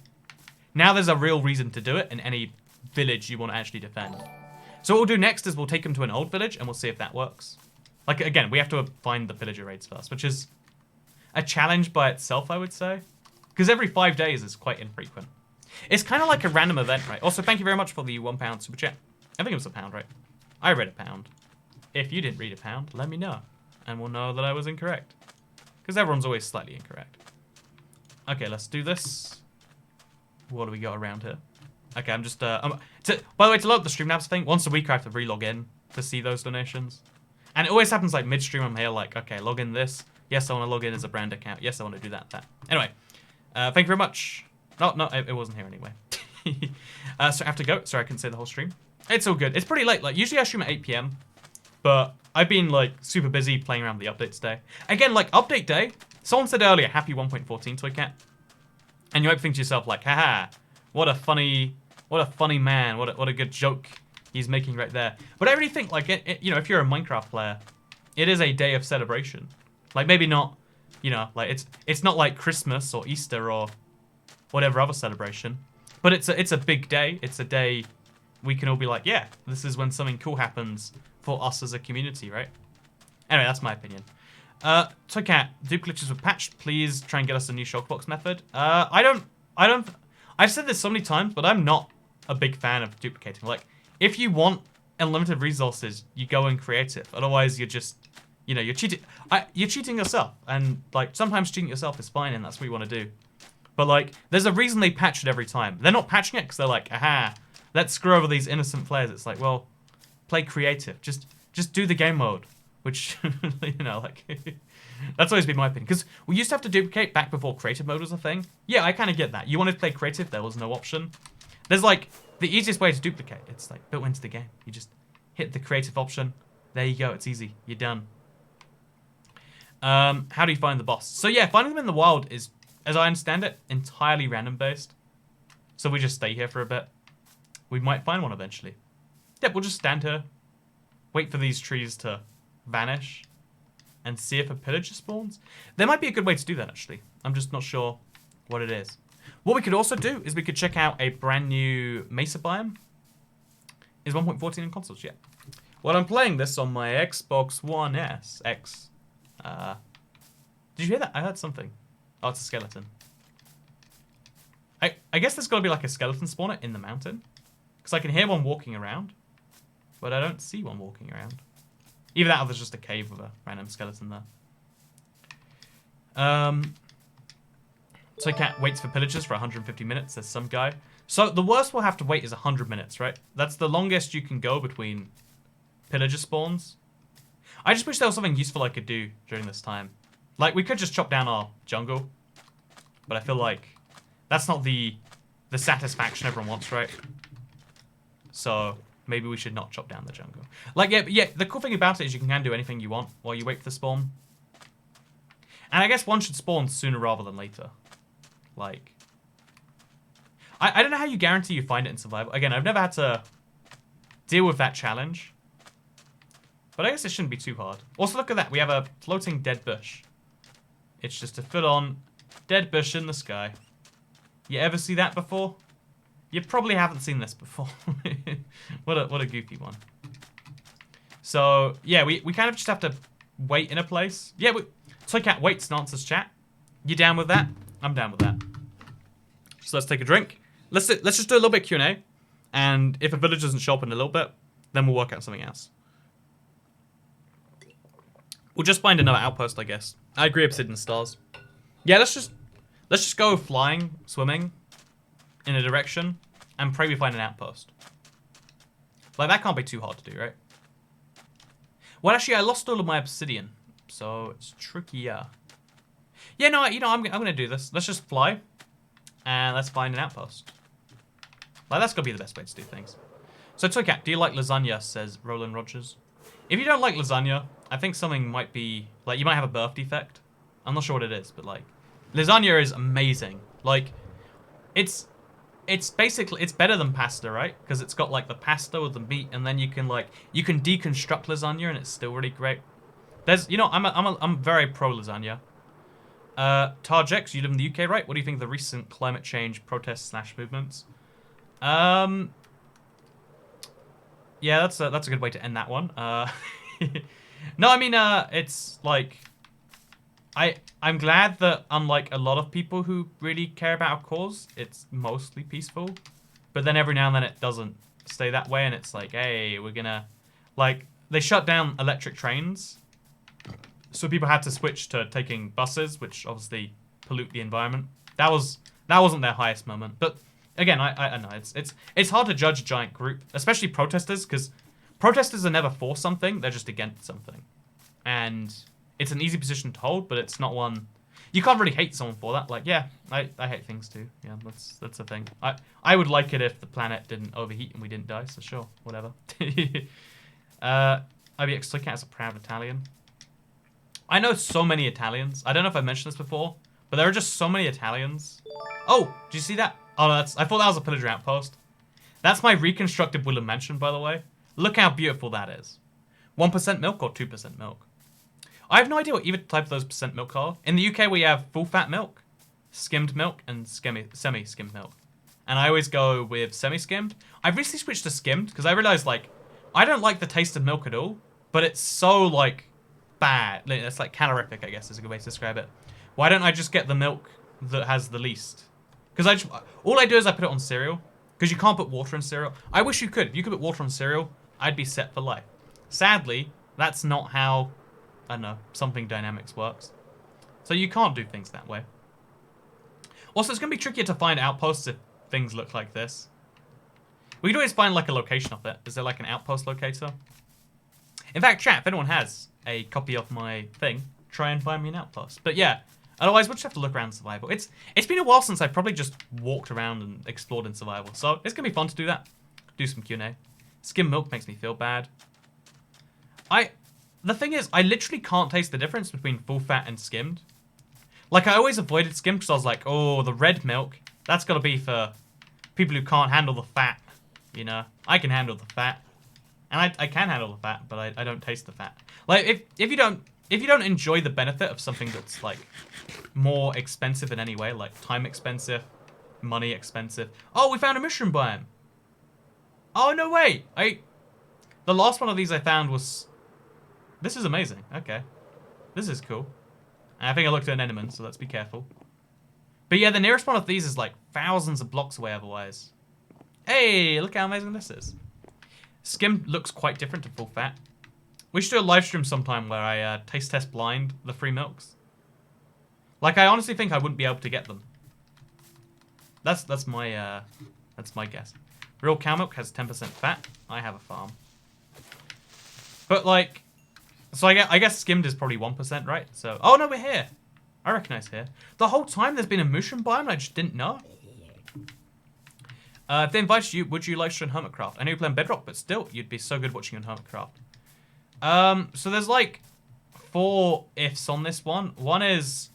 there's a real reason to do it in any village you want to actually defend. So what we'll do next is we'll take them to an old village and we'll see if that works. Like, again, we have to find the Pillager raids first, which is a challenge by itself, I would say. Because every 5 days is quite infrequent. It's kind of like a random event, right? Also, thank you very much for the £1 super chat. I think it was £1, right? I read £1. If you didn't read £1, let me know. And we'll know that I was incorrect. Because everyone's always slightly incorrect. Okay, let's do this. What do we got around here? Okay, I'm just, by the way, to load the stream nabs thing, once a week I have to re-log in to see those donations. And it always happens like midstream. I'm here like, okay, log in this. Yes, I want to log in as a brand account. Yes, I want to do that. Anyway, thank you very much. No, it wasn't here anyway. So I have to go. Sorry, I couldn't say the whole stream. It's all good. It's pretty late. Like, usually I stream at 8 PM. But I've been, like, super busy playing around with the updates today. Again, like, update day. Someone said earlier, happy 1.14 Toy Cat. And you might think to yourself, like, haha, what a funny man. What a good joke he's making right there. But I really think, like, you know, if you're a Minecraft player, it is a day of celebration. Like, maybe not, you know, like, it's not like Christmas or Easter or whatever other celebration. But it's a big day. It's a day we can all be like, yeah, this is when something cool happens for us as a community, right? Anyway, that's my opinion. Toy Cat, dupe glitches were patched. Please try and get us a new shulkbox method. I've said this so many times, but I'm not a big fan of duplicating. Like, if you want unlimited resources, you go and create it. Otherwise, you're just, you know, you're cheating. You're cheating yourself. And, like, sometimes cheating yourself is fine, and that's what you want to do. But, like, there's a reason they patch it every time. They're not patching it because they're like, aha, let's screw over these innocent players. It's like, well, play creative. Just do the game mode. Which, you know, like, that's always been my opinion. Because we used to have to duplicate back before creative mode was a thing. Yeah, I kind of get that. You wanted to play creative, there was no option. There's, like, the easiest way to duplicate. It's, like, built into the game. You just hit the creative option. There you go. It's easy. You're done. How do you find the boss? So, yeah, finding them in the wild is, as I understand it, entirely random-based. So we just stay here for a bit. We might find one eventually. Yep, we'll just stand here. Wait for these trees to vanish and see if a pillager spawns. There might be a good way to do that, actually. I'm just not sure what it is. What we could also do is we could check out a brand new Mesa biome. Is 1.14 in consoles yet? Well, I'm playing this on my Xbox One S X. Did you hear that? I heard something. Oh, it's a skeleton. I guess there's got to be like a skeleton spawner in the mountain. Because I can hear one walking around. But I don't see one walking around. Either that or there's just a cave with a random skeleton So cat waits for pillagers for 150 minutes. There's some guy. So the worst we'll have to wait is 100 minutes, right? That's the longest you can go between pillager spawns. I just wish there was something useful I could do during this time. Like, we could just chop down our jungle. But I feel like that's not the satisfaction everyone wants, right? So maybe we should not chop down the jungle. Like, yeah, the cool thing about it is you can do anything you want while you wait for the spawn. And I guess one should spawn sooner rather than later. Like, I don't know how you guarantee you find it in survival. Again, I've never had to deal with that challenge. But I guess it shouldn't be too hard. Also, look at that. We have a floating dead bush. It's just a full-on dead bush in the sky. You ever see that before? You probably haven't seen this before. What a goofy one. So, yeah, we kind of just have to wait in a place. Yeah, Toycat waits and answers chat. You down with that? I'm down with that. So let's take a drink. Let's just do a little bit Q&A. And if a village doesn't show up in a little bit, then we'll work out something else. We'll just find another outpost, I guess. I agree, Obsidian Stars. Yeah, let's just go flying, swimming in a direction, and pray we find an outpost. Like, that can't be too hard to do, right? Well, actually, I lost all of my obsidian, so it's trickier. Yeah, no, I'm gonna do this. Let's just fly, and let's find an outpost. Like, that's gonna be the best way to do things. So, Toycat, do you like lasagna? Says Roland Rogers. If you don't like lasagna, I think something might be, like, you might have a birth defect. I'm not sure what it is, but, like, lasagna is amazing. Like, it's basically, it's better than pasta, right? Because it's got, like, the pasta with the meat, and then you can deconstruct lasagna, and it's still really great. There's, you know, I'm very pro lasagna. Tarjex, you live in the UK, right? What do you think of the recent climate change protests / movements? Yeah, that's a good way to end that one. No, I mean, it's like, I'm glad that unlike a lot of people who really care about our cause, it's mostly peaceful. But then every now and then it doesn't stay that way, and it's like, hey, we're gonna, like, they shut down electric trains, so people had to switch to taking buses, which obviously pollute the environment. That wasn't their highest moment, but. Again, I know, it's hard to judge a giant group, especially protesters, because protesters are never for something, they're just against something. And it's an easy position to hold, but it's not one... You can't really hate someone for that. Like, yeah, I hate things too. Yeah, that's a thing. I would like it if the planet didn't overheat and we didn't die, so sure, whatever. IBX Toycat is a proud Italian. I know so many Italians. I don't know if I mentioned this before, but there are just so many Italians. Oh, did you see that? Oh, no, I thought that was a pillager outpost. That's my reconstructed Woodland Mansion, by the way. Look how beautiful that is. 1% milk or 2% milk? I have no idea what either type of those percent milk are. In the UK, we have full fat milk, skimmed milk, and semi-skimmed milk. And I always go with semi-skimmed. I've recently switched to skimmed because I realized, like, I don't like the taste of milk at all, but it's so, like, bad. It's like calorific, I guess, is a good way to describe it. Why don't I just get the milk that has the least? Because all I do is I put it on cereal. Because you can't put water in cereal. I wish you could. If you could put water on cereal, I'd be set for life. Sadly, that's not how, I don't know, something dynamics works. So you can't do things that way. Also, it's going to be trickier to find outposts if things look like this. We could always find, like, a location of it. Is there, like, an outpost locator? In fact, chat, if anyone has a copy of my thing, try and find me an outpost. But yeah... Otherwise, we'll just have to look around survival. It's been a while since I've probably just walked around and explored in survival. So it's going to be fun to do that. Do some Q&A. Skim milk makes me feel bad. The thing is, I literally can't taste the difference between full fat and skimmed. Like, I always avoided skimmed because I was like, oh, the red milk, that's got to be for people who can't handle the fat. You know, I can handle the fat. And I can handle the fat, but I don't taste the fat. Like, if you don't enjoy the benefit of something that's, like, more expensive in any way, like time expensive, money expensive. Oh, we found a mushroom biome. Oh, no way. The last one of these I found was... This is amazing. Okay. This is cool. And I think I looked at an enderman, so let's be careful. But yeah, the nearest one of these is, like, thousands of blocks away otherwise. Hey, look how amazing this is. Skim looks quite different to full fat. We should do a live stream sometime where I taste test blind the free milks. Like, I honestly think I wouldn't be able to get them. That's my guess. Real cow milk has 10% fat. I have a farm. But, like... So I guess skimmed is probably 1%, right? So... Oh, no, we're here. I recognize here. The whole time there's been a mushroom biome and I just didn't know. If they invited you, would you like to join Hermitcraft? I know you play on Bedrock, but still, you'd be so good watching on Hermitcraft. So there's like 4 ifs on this one. One is,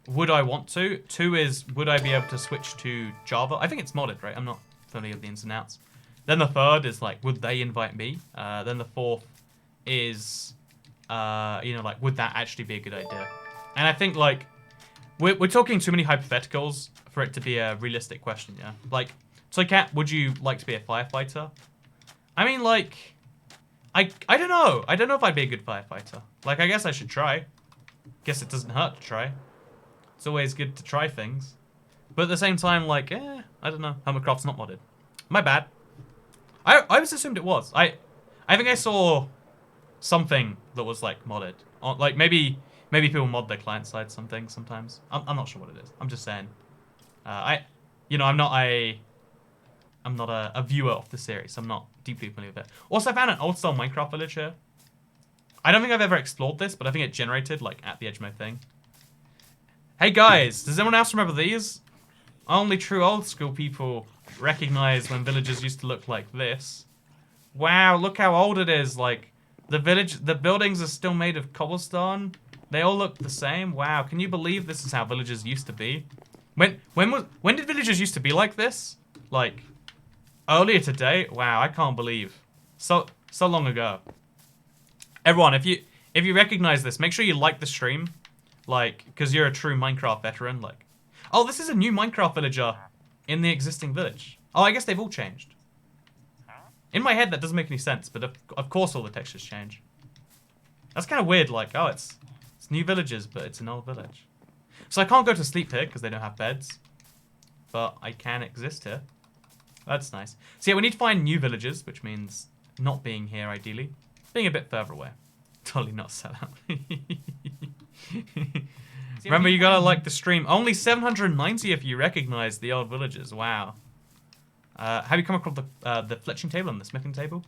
would I want to? 2 is, would I be able to switch to Java? I think it's modded, right? I'm not familiar with the ins and outs. Then the third is like, would they invite me? Then the fourth is, you know, like, would that actually be a good idea? And I think like, we're talking too many hypotheticals for it to be a realistic question, yeah? Like, so Kat, would you like to be a firefighter? I mean, like, I don't know. I don't know if I'd be a good firefighter. Like, I guess I should try. Guess it doesn't hurt to try. It's always good to try things. But at the same time, like, I don't know. Hermitcraft's not modded. My bad. I always assumed it was. I think I saw something that was, like, modded. Like, maybe people mod their client side something sometimes. I'm not sure what it is. I'm just saying. You know, I'm not a viewer of the series. So I'm not deeply familiar with it. Also, I found an old-style Minecraft village here. I don't think I've ever explored this, but I think it generated, like, at the edge of my thing. Hey, guys. Does anyone else remember these? Only true old-school people recognize when villages used to look like this. Wow, look how old it is. Like, the buildings are still made of cobblestone. They all look the same. Wow, can you believe this is how villages used to be? When did villages used to be like this? Like... Earlier today? Wow, I can't believe. So long ago. Everyone, if you recognize this, make sure you like the stream. Like, because you're a true Minecraft veteran. Like, oh, this is a new Minecraft villager in the existing village. Oh, I guess they've all changed. In my head, that doesn't make any sense, but of course all the textures change. That's kind of weird, like, oh, it's new villages, but it's an old village. So I can't go to sleep here, because they don't have beds. But I can exist here. That's nice. So yeah, we need to find new villages, which means not being here, ideally. Being a bit further away. Totally not set up. Remember, you gotta like the stream. Only 790 if you recognize the old villages. Wow. Have you come across the fletching table and the smithing table?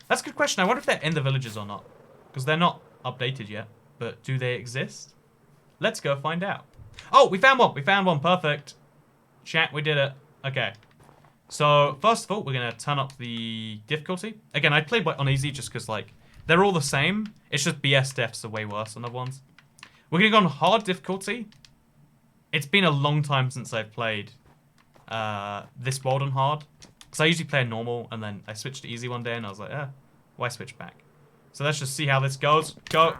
That's a good question. I wonder if they're in the villages or not. Because they're not updated yet. But do they exist? Let's go find out. Oh, we found one. We found one. Perfect. Chat, we did it. Okay. So, first of all, we're going to turn up the difficulty. Again, I played on easy just because, like, they're all the same. It's just BS deaths are way worse than other ones. We're going to go on hard difficulty. It's been a long time since I've played this world on hard. Because I usually play normal, and then I switched to easy one day, and I was like, why switch back? So let's just see how this goes. Go.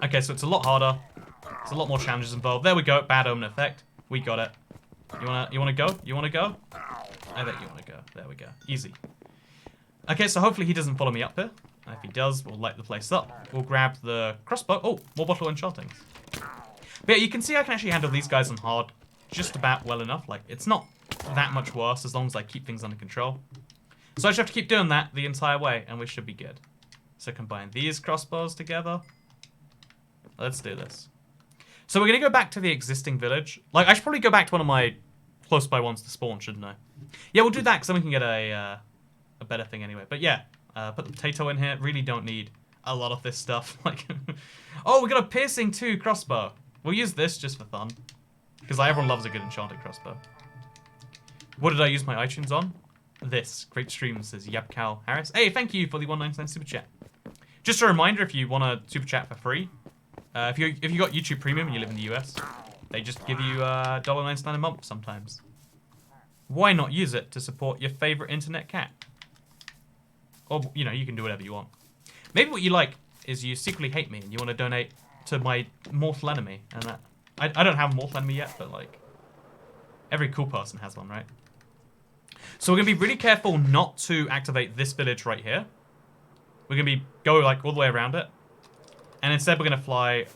Okay, so it's a lot harder. There's a lot more challenges involved. There we go. Bad omen effect. We got it. You wanna go? You wanna go? I bet you wanna go. There we go. Easy. Okay, so hopefully he doesn't follow me up here. And if he does, we'll light the place up. We'll grab the crossbow. Oh, more bottle enchantings. But yeah, you can see I can actually handle these guys on hard just about well enough. Like, it's not that much worse as long as I keep things under control. So I just have to keep doing that the entire way, and we should be good. So combine these crossbows together. Let's do this. So we're going to go back to the existing village. Like, I should probably go back to one of my close by ones to spawn, shouldn't I? Yeah, we'll do that, because then we can get a better thing anyway. But yeah, put the potato in here. Really don't need a lot of this stuff. Like, oh, we got a piercing 2 crossbow. We'll use this just for fun. Because everyone loves a good enchanted crossbow. What did I use my iTunes on? This. Great stream, says Yabcal Harris. Hey, thank you for the 199 super chat. Just a reminder, if you want to super chat for free, if you got YouTube Premium and you live in the US, they just give you $1.99 a month sometimes. Why not use it to support your favorite internet cat? Or, you know, you can do whatever you want. Maybe what you like is you secretly hate me and you want to donate to my mortal enemy. And that, I don't have a mortal enemy yet, but like, every cool person has one, right? So we're going to be really careful not to activate this village right here. We're going to go like all the way around it. And instead we're going to fly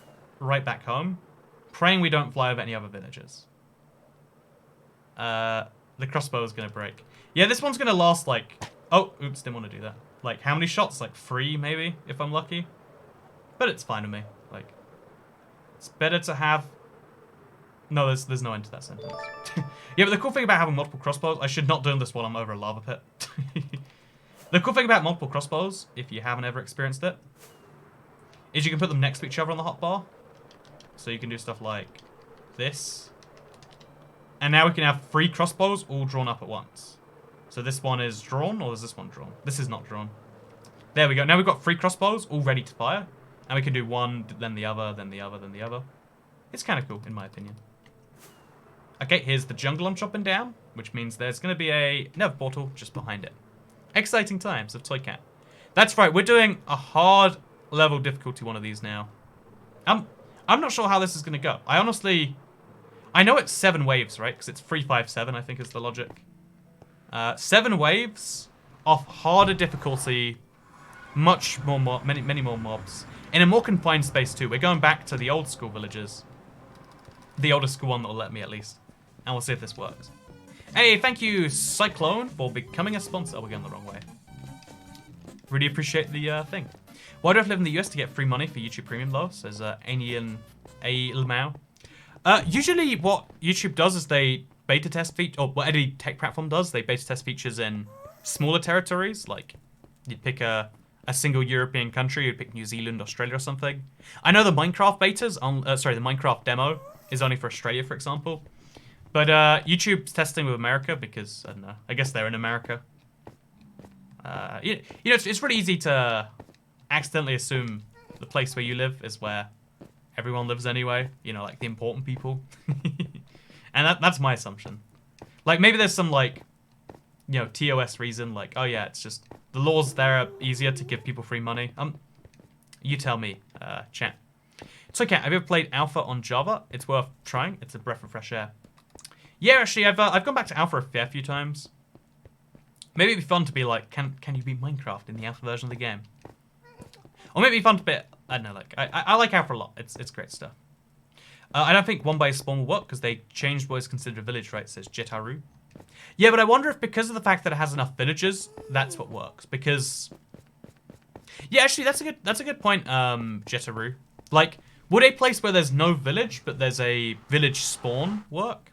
right back home, praying we don't fly over any other villages. The crossbow is going to break. Yeah, this one's going to last like... Oh, oops, didn't want to do that. Like, how many shots? Like 3, maybe, if I'm lucky. But it's fine with me. Like, It's better to have... No, there's no end to that sentence. Yeah, but the cool thing about having multiple crossbows... I should not do this while I'm over a lava pit. The cool thing about multiple crossbows, if you haven't ever experienced it, is you can put them next to each other on the hotbar. So you can do stuff like this. And now we can have 3 crossbows all drawn up at once. So this one is drawn, or is this one drawn? This is not drawn. There we go. Now we've got 3 crossbows all ready to fire. And we can do one, then the other, then the other, then the other. It's kind of cool, in my opinion. Okay, here's the jungle I'm chopping down, which means there's going to be a Nether Portal just behind it. Exciting times of Toy Cat. That's right, we're doing a hard level difficulty one of these now. I'm not sure how this is going to go. I know it's 7 waves, right? Because it's 357, I think is the logic. 7 waves of harder difficulty, much more many more mobs. In a more confined space too. We're going back to the old school villages. The oldest school one that'll let me at least. And we'll see if this works. Hey, thank you, Cyclone, for becoming a sponsor. Oh, we're going the wrong way. Really appreciate the thing. Why do I have to live in the US to get free money for YouTube Premium, though? Says Anian A. Lamau. Usually what YouTube does is they beta test features, or what any tech platform does, they beta test features in smaller territories. Like, you'd pick a single European country, you'd pick New Zealand, Australia, or something. I know the Minecraft betas, the Minecraft demo is only for Australia, for example. But YouTube's testing with America because, I don't know, I guess they're in America. You know, it's really easy to accidentally assume the place where you live is where everyone lives anyway. You know, like the important people. And that's my assumption. Like, maybe there's some, like, you know, TOS reason, like, oh yeah, it's just, the laws there are easier to give people free money. You tell me, chat. It's okay, have you ever played Alpha on Java? It's worth trying. It's a breath of fresh air. Yeah, actually, I've gone back to Alpha a fair few times. Maybe it'd be fun to be like, can you beat Minecraft in the Alpha version of the game? Or maybe it'd be fun to be, I don't know, like, I like Alpha a lot. It's great stuff. I don't think one by spawn will work because they changed what is considered a village, right? It says Jetaru. Yeah, but I wonder if because of the fact that it has enough villagers, that's what works. Because, yeah, actually, that's a good point, Jetaru. Like, would a place where there's no village but there's a village spawn work?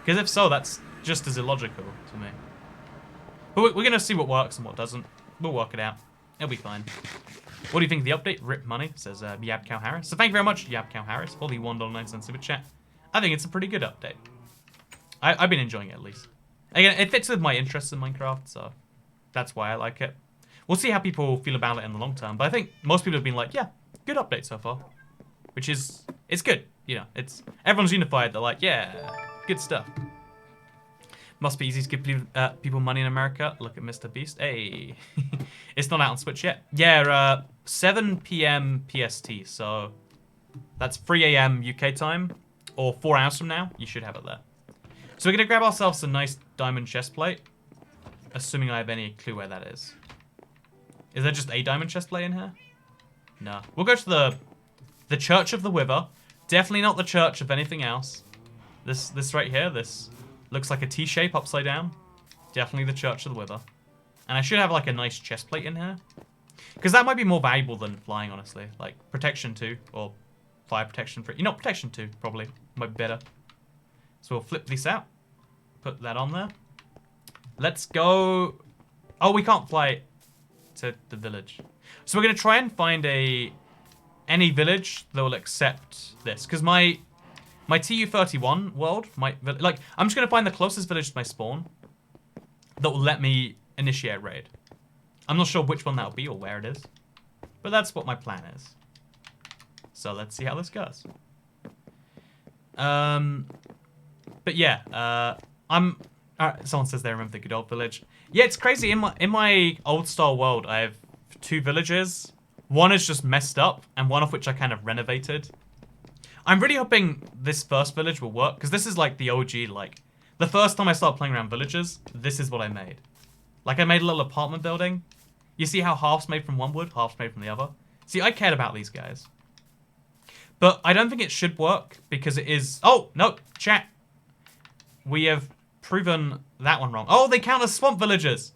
Because if so, that's just as illogical to me. But we're going to see what works and what doesn't. We'll work it out. It'll be fine. What do you think of the update? Rip money, says Yabcow Harris. So thank you very much, Yabcow Harris, for the $1.09 super chat. I think it's a pretty good update. I've been enjoying it, at least. Again, it fits with my interests in Minecraft, so that's why I like it. We'll see how people feel about it in the long term. But I think most people have been like, yeah, good update so far. Which is, it's good. You know, everyone's unified. They're like, yeah, good stuff. Must be easy to give people money in America. Look at Mr. Beast. Hey. It's not out on Switch yet. Yeah, 7 p.m. PST. So that's 3 a.m. UK time. Or 4 hours from now. You should have it there. So we're going to grab ourselves a nice diamond chest plate. Assuming I have any clue where that is. Is there just a diamond chest plate in here? No. We'll go to the Church of the Wither. Definitely not the church of anything else. This right here, this looks like a T-shape upside down. Definitely the Church of the Wither. And I should have like a nice chest plate in here. Because that might be more valuable than flying, honestly. Like protection 2 or fire protection 3. You know, protection 2 probably might be better. So we'll flip this out. Put that on there. Let's go. Oh, we can't fly to the village. So we're going to try and find any village that will accept this. Because my TU31 world, like, I'm just going to find the closest village to my spawn that will let me initiate a raid. I'm not sure which one that will be or where it is. But that's what my plan is. So let's see how this goes. But yeah, someone says they remember the good old village. Yeah, it's crazy. In my old style world, I have 2 villages. One is just messed up, and one of which I kind of renovated. I'm really hoping this first village will work, because this is like the OG, like, the first time I started playing around villages, this is what I made. Like, I made a little apartment building. You see how half's made from one wood, half's made from the other? See, I cared about these guys. But I don't think it should work, because it is... Oh, no, chat. We have proven that one wrong. Oh, they count as swamp villagers.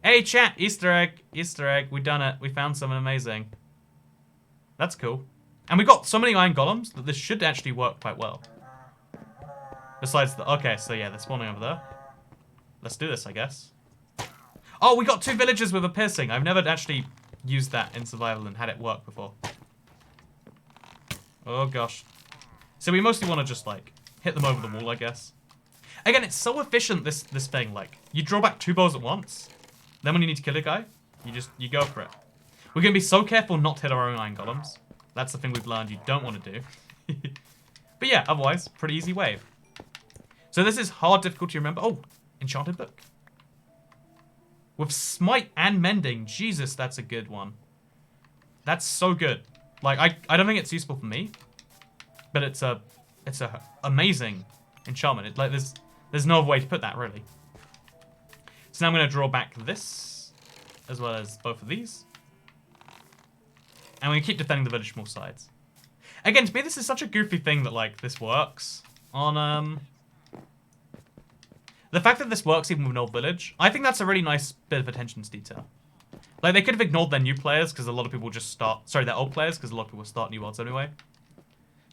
Hey, chat, Easter egg, we done it. We found something amazing. That's cool. And we've got so many iron golems that this should actually work quite well. Besides the... Okay, so yeah, they're spawning over there. Let's do this, I guess. Oh, we got 2 villagers with a piercing. I've never actually used that in survival and had it work before. Oh, gosh. So we mostly want to just, like, hit them over the wall, I guess. Again, it's so efficient, this thing. Like, you draw back 2 bows at once. Then when you need to kill a guy, you go for it. We're going to be so careful not to hit our own iron golems. That's the thing we've learned you don't want to do. But yeah, otherwise, pretty easy wave. So this is hard difficulty to remember. Oh, enchanted book. With smite and mending. Jesus, that's a good one. That's so good. Like, I don't think it's useful for me. But it's a amazing enchantment. Like, there's no other way to put that, really. So now I'm going to draw back this. As well as both of these. And we keep defending the village from all sides. Again, to me, this is such a goofy thing that, like, this works. On, the fact that this works even with an old village, I think that's a really nice bit of attention to detail. Like, they could have ignored their new players, because a lot of people just start... Sorry, their old players, because a lot of people start new worlds anyway.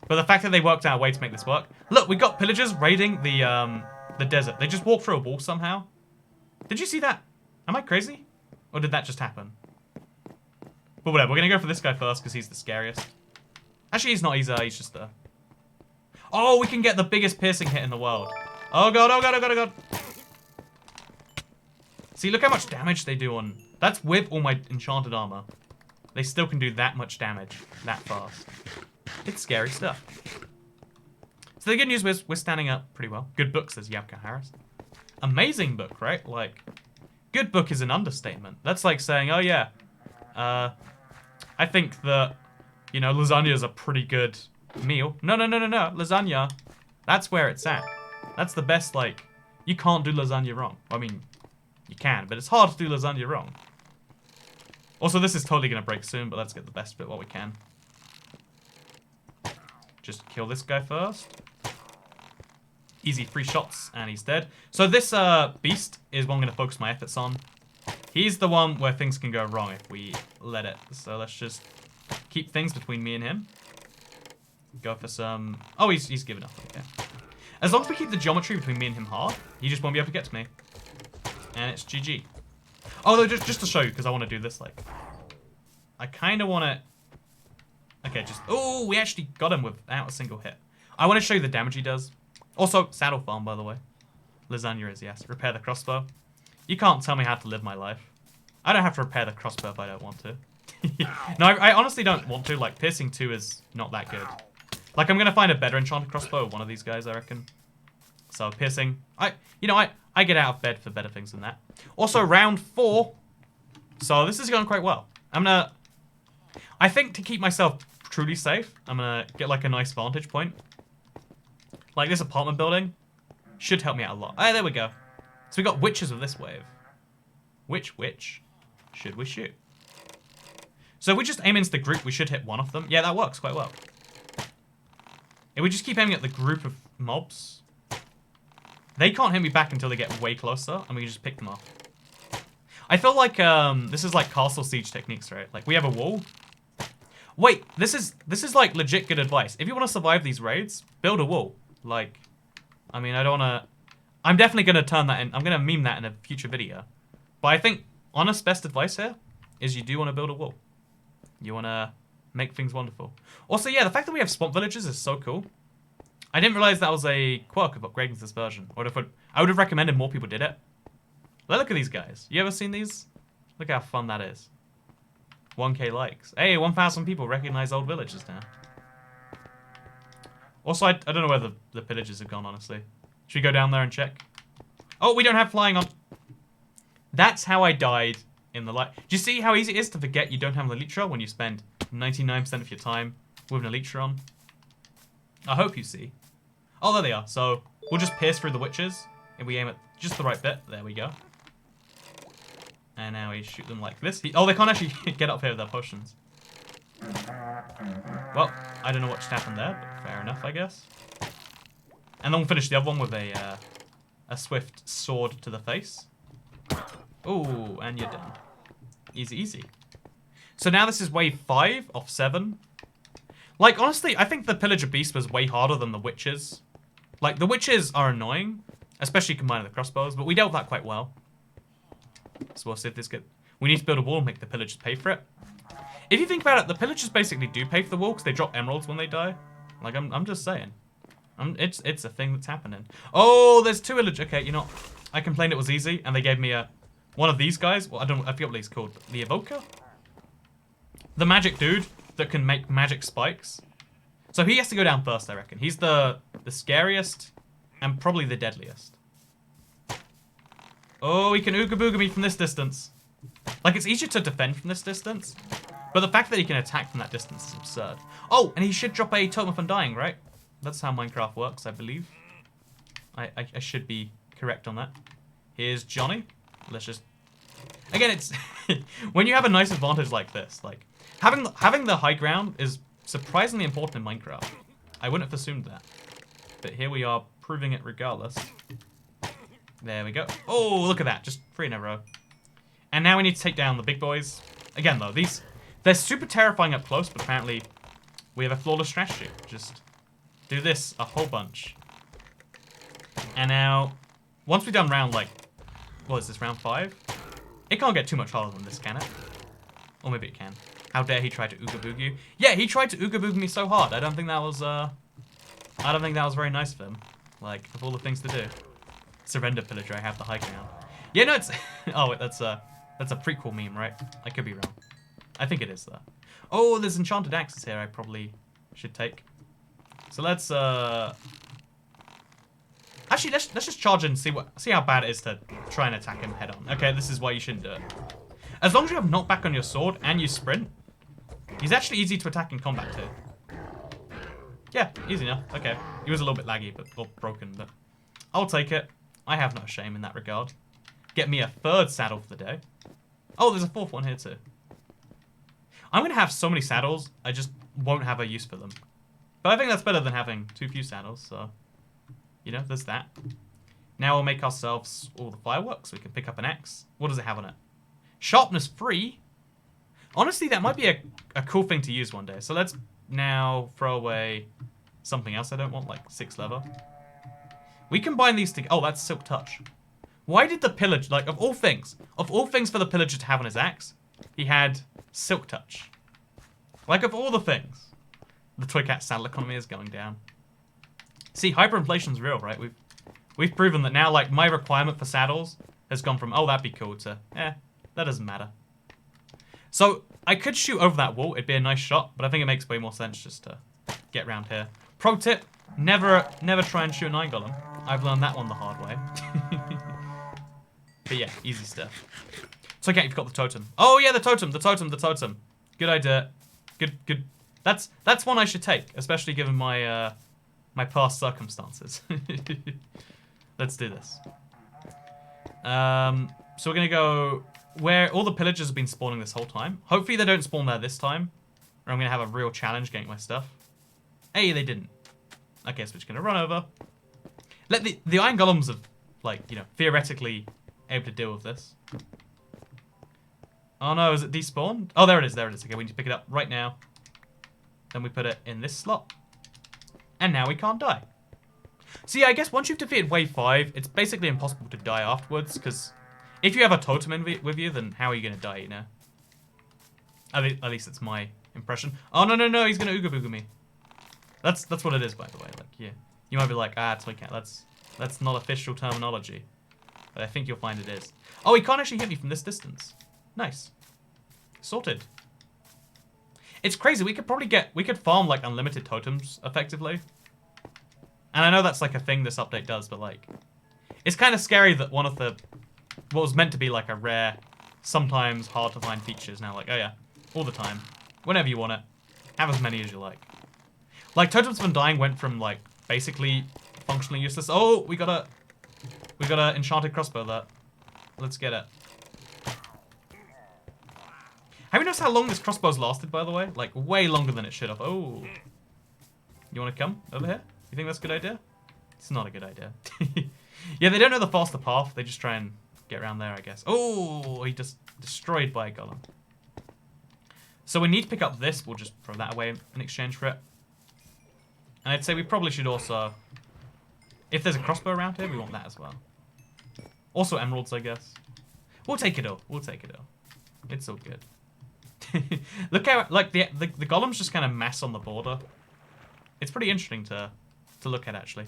But the fact that they worked out a way to make this work... Look, we got pillagers raiding the desert. They just walked through a wall somehow. Did you see that? Am I crazy? Or did that just happen? But whatever, we're going to go for this guy first because he's the scariest. Actually, he's not. He's just there. Oh, we can get the biggest piercing hit in the world. Oh, God, oh, God, oh, God, oh, God. See, look how much damage they do on... That's with all my enchanted armor. They still can do that much damage that fast. It's scary stuff. So the good news is we're standing up pretty well. Good book, says Yabka Harris. Amazing book, right? Like, good book is an understatement. That's like saying, oh, yeah. I think that, you know, lasagna is a pretty good meal. No. Lasagna, that's where it's at. That's the best, like, you can't do lasagna wrong. I mean, you can, but it's hard to do lasagna wrong. Also, this is totally going to break soon, but let's get the best bit while we can. Just kill this guy first. Easy 3 shots, and he's dead. So this beast is what I'm going to focus my efforts on. He's the one where things can go wrong if we let it. So let's just keep things between me and him. Go for some... Oh, he's given up. Okay. As long as we keep the geometry between me and him hard, he just won't be able to get to me. And it's GG. Oh, no, just to show you, because I want to do this, like... I kind of want to... Okay, just... Oh, we actually got him without a single hit. I want to show you the damage he does. Also, saddle farm, by the way. Lasagna is, yes. Repair the crossbow. You can't tell me how to live my life. I don't have to repair the crossbow if I don't want to. No, I honestly don't want to. Like, piercing 2 is not that good. Like, I'm going to find a better enchanted crossbow with one of these guys, I reckon. So, piercing. I get out of bed for better things than that. Also, round 4. So, this is going quite well. I think to keep myself truly safe, I'm going to get, like, a nice vantage point. Like, this apartment building should help me out a lot. Ah, there we go. So we got witches with this wave. Which witch should we shoot? So if we just aim into the group, we should hit one of them. Yeah, that works quite well. If we just keep aiming at the group of mobs, they can't hit me back until they get way closer, and we can just pick them off. I feel like this is like castle siege techniques, right? Like we have a wall. Wait, this is like legit good advice. If you want to survive these raids, build a wall. Like, I mean, I don't want to... I'm definitely going to turn that in. I'm going to meme that in a future video. But I think honest best advice here is you do want to build a wall. You want to make things wonderful. Also, yeah, the fact that we have swamp villages is so cool. I didn't realize that was a quirk of upgrading to this version. I would have recommended more people did it. Look at these guys. You ever seen these? Look how fun that is. 1K likes. Hey, 1,000 people recognize old villages now. Also, I don't know where the pillagers have gone, honestly. Should we go down there and check? Oh, we don't have flying on. That's how I died in the light. Do you see how easy it is to forget you don't have an elytra when you spend 99% of your time with an elytra on? I hope you see. Oh, there they are. So we'll just pierce through the witches if we aim at just the right bit. There we go. And now we shoot them like this. Oh, they can't actually get up here with their potions. Well, I don't know what just happened there, but fair enough, I guess. And then we'll finish the other one with a swift sword to the face. Ooh, and you're done. Easy, easy. So now this is wave 5 of 7. Like, honestly, I think the Pillager Beast was way harder than the Witches. Like, the Witches are annoying, especially combined with the crossbows, but we dealt with that quite well. So we'll see if this gets... We need to build a wall and make the Pillagers pay for it. If you think about it, the Pillagers basically do pay for the wall because they drop emeralds when they die. Like, I'm just saying. It's a thing that's happening. Oh, there's 2 villagers. Okay, you know, I complained it was easy, and they gave me one of these guys. Well, I forget what he's called. The Evoker? The magic dude that can make magic spikes. So he has to go down first, I reckon. He's the scariest and probably the deadliest. Oh, he can ooga booga me from this distance. Like, it's easier to defend from this distance, but the fact that he can attack from that distance is absurd. Oh, and he should drop a totem of undying, right? That's how Minecraft works, I believe. I should be correct on that. Here's Johnny. Let's just... Again, it's... when you have a nice advantage like this, like... Having the high ground is surprisingly important in Minecraft. I wouldn't have assumed that. But here we are, proving it regardless. There we go. Oh, look at that. Just 3 in a row. And now we need to take down the big boys. Again, though, they're super terrifying up close, but apparently we have a flawless strategy. Just do this a whole bunch. And now, once we've done round, like, what is this, round 5? It can't get too much harder than this, can it? Or maybe it can. How dare he try to ooga booga you? Yeah, he tried to ooga booga me so hard. I don't think that was very nice of him. Like, of all the things to do. Surrender, Pillager, I have the high ground. Yeah, no, it's... oh, wait, that's a prequel meme, right? I could be wrong. I think it is, though. Oh, there's enchanted axes here I probably should take. So let's, Actually, let's just charge in and see how bad it is to try and attack him head on. Okay, this is why you shouldn't do it. As long as you have knockback on your sword and you sprint, he's actually easy to attack in combat too. Yeah, easy enough. Okay. He was a little bit laggy, or broken, but I'll take it. I have no shame in that regard. Get me a 3rd saddle for the day. Oh, there's a 4th one here too. I'm going to have so many saddles, I just won't have a use for them. But I think that's better than having too few saddles, so... You know, there's that. Now we'll make ourselves all the fireworks. We can pick up an axe. What does it have on it? Sharpness 3? Honestly, that might be a cool thing to use one day. So let's now throw away something else I don't want, like 6 leather. We combine these together. Oh, that's Silk Touch. Why did the Pillager, like, of all things for the Pillager to have on his axe, he had Silk Touch. Like, of all the things, the Toy Cat saddle economy is going down. See, hyperinflation's real, right? We've proven that now, like, my requirement for saddles has gone from, oh, that'd be cool, to, that doesn't matter. So, I could shoot over that wall. It'd be a nice shot, but I think it makes way more sense just to get around here. Pro tip, never try and shoot an Iron Golem. I've learned that one the hard way. But yeah, easy stuff. So, okay, you've got the totem. Oh, yeah, the totem. Good idea. Good. That's one I should take, especially given my, my past circumstances. Let's do this. So we're going to go where all the pillagers have been spawning this whole time. Hopefully they don't spawn there this time, or I'm going to have a real challenge getting my stuff. Hey, they didn't. Okay, so we're just going to run over. Let the Iron Golems have, like, you know, theoretically able to deal with this. Oh no, is it despawned? Oh, there it is. Okay, we need to pick it up right now. Then we put it in this slot. And now we can't die. So yeah, I guess once you've defeated wave 5, it's basically impossible to die afterwards, because if you have a totem with you, then how are you going to die, you know? At least it's my impression. Oh, no, he's going to Ooga Booga me. That's what it is, by the way. Like, yeah. You might be like, Toy Cat, that's not official terminology. But I think you'll find it is. Oh, he can't actually hit me from this distance. Nice. Sorted. It's crazy. We could farm, like, unlimited totems, effectively. And I know that's, like, a thing this update does, but, like, it's kind of scary that one of what was meant to be, like, a rare, sometimes hard to find features now, like, oh yeah, all the time, whenever you want it, have as many as you like. Like, Totems of Undying went from, like, basically functionally useless. Oh, we got a enchanted crossbow there. Let's get it. Have you noticed how long this crossbow's lasted, by the way? Like, way longer than it should have. Oh. You want to come over here? You think that's a good idea? It's not a good idea. Yeah, they don't know the faster path. They just try and get around there, I guess. Oh, he just destroyed by a golem. So we need to pick up this. We'll just throw that away in exchange for it. And I'd say we probably should also... If there's a crossbow around here, we want that as well. Also emeralds, I guess. We'll take it all. We'll take it all. It's all good. Look how, like, the golems just kind of mass on the border. It's pretty interesting to look at, actually.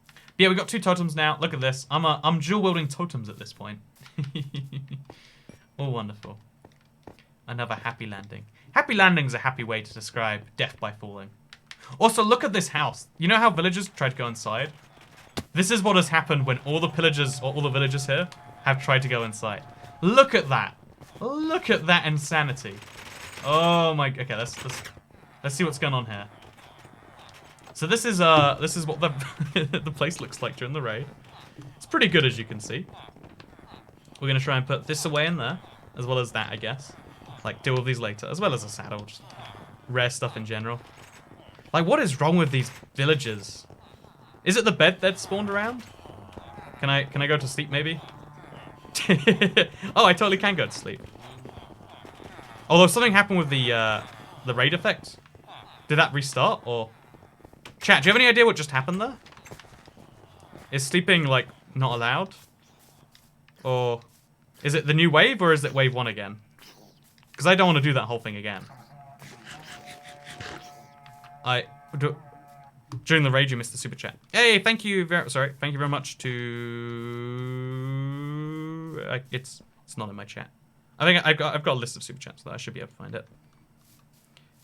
But yeah, we got 2 totems now. Look at this. I'm dual-wielding totems at this point. All wonderful. Another happy landing. Happy landing's a happy way to describe death by falling. Also, look at this house. You know how villagers tried to go inside? This is what has happened when all the pillagers, or all the villagers here, have tried to go inside. Look at that. Look at that insanity. Oh my... Okay, let's see what's going on here. So this is what the the place looks like during the raid. It's pretty good, as you can see. We're gonna try and put this away in there, as well as that, I guess. Like, deal with these later, as well as a saddle, just rare stuff in general. Like, what is wrong with these villagers? Is it the bed that spawned around? Can I go to sleep, maybe? Oh, I totally can go to sleep. Although something happened with the raid effect. Did that restart, or... Chat, do you have any idea what just happened there? Is sleeping, like, not allowed? Or... Is it the new wave, or is it wave 1 again? Because I don't want to do that whole thing again. During the raid, you missed the super chat. Hey, thank you thank you very much to... it's not in my chat. I think I've got a list of super chats, so I should be able to find it.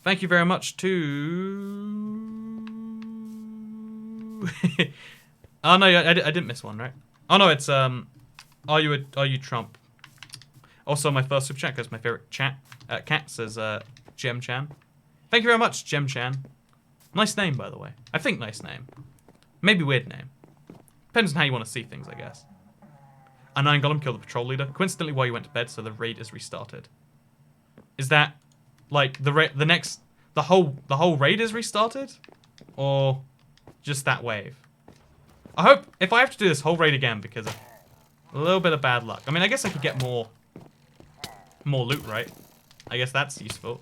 Thank you very much to... Oh no, I didn't miss one, right? Oh no, it's are you Trump? Also, my first super chat because my favorite cat says Gem Chan. Thank you very much, Gem Chan. Nice name, by the way. I think nice name. Maybe weird name. Depends on how you want to see things, I guess. A 9 golem killed the patrol leader, coincidentally while you went to bed, so the raid is restarted. Is that like the whole raid is restarted, or just that wave? I hope if I have to do this whole raid again because of a little bit of bad luck. I mean, I guess I could get more loot, right? I guess that's useful.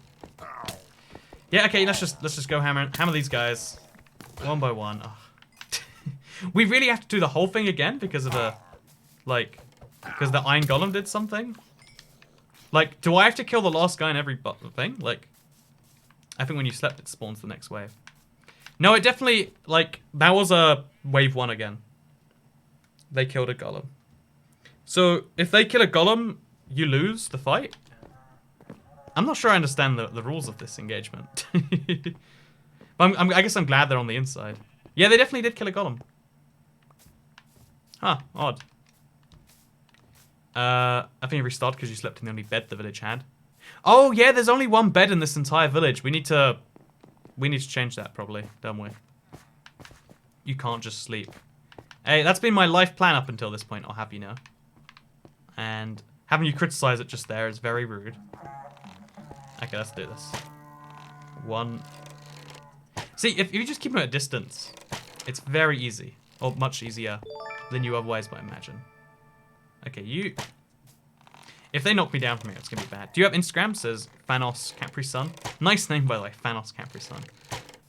Yeah, okay, let's just go hammer these guys one by one. Oh. We really have to do the whole thing again because of the Iron Golem did something? Like, do I have to kill the last guy in every thing? Like, I think when you slept, it spawns the next wave. No, it definitely, like, that was a wave 1 again. They killed a golem. So, if they kill a golem, you lose the fight? I'm not sure I understand the rules of this engagement. But I guess I'm glad they're on the inside. Yeah, they definitely did kill a golem. Huh, odd. I think you restarted because you slept in the only bed the village had. Oh yeah, there's only 1 bed in this entire village. We need to change that probably, don't we? You can't just sleep. Hey, that's been my life plan up until this point, I'll have you know. And having you criticize it just there is very rude. Okay, let's do this. 1. See, if you just keep them at a distance, it's very easy. Or much easier than you otherwise might imagine. Okay, you... If they knock me down from here, it's going to be bad. Do you have Instagram? Says Thanos Capri Sun. Nice name, by the way. Thanos Capri Sun.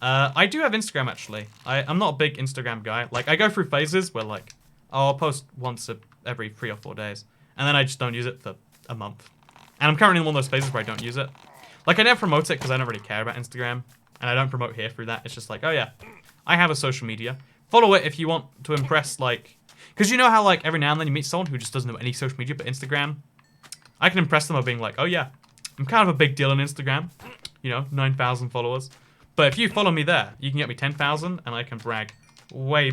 I do have Instagram, actually. I'm not a big Instagram guy. Like, I go through phases where, like, I'll post once every 3 or 4 days. And then I just don't use it for a month. And I'm currently in one of those phases where I don't use it. Like, I never promote it because I don't really care about Instagram. And I don't promote here through that. It's just like, oh yeah, I have a social media. Follow it if you want to impress, like... Because you know how, like, every now and then you meet someone who just doesn't have any social media but Instagram? I can impress them by being like, oh yeah, I'm kind of a big deal on Instagram. You know, 9,000 followers. But if you follow me there, you can get me 10,000 and I can brag way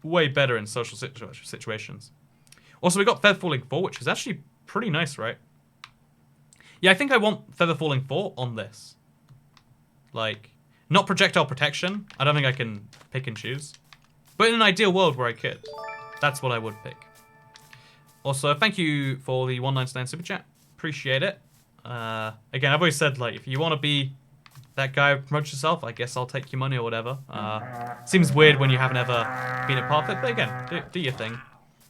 better in social situations. Also, we got Feather Falling 4, which is actually pretty nice, right? Yeah, I think I want Feather Falling 4 on this. Like, not projectile protection. I don't think I can pick and choose. But in an ideal world where I could, that's what I would pick. Also, thank you for the 199 super chat. Appreciate it. Again, I've always said, like, if you want to be that guy who promotes yourself, I guess I'll take your money or whatever. Seems weird when you haven't ever been a part of it, but again, do your thing.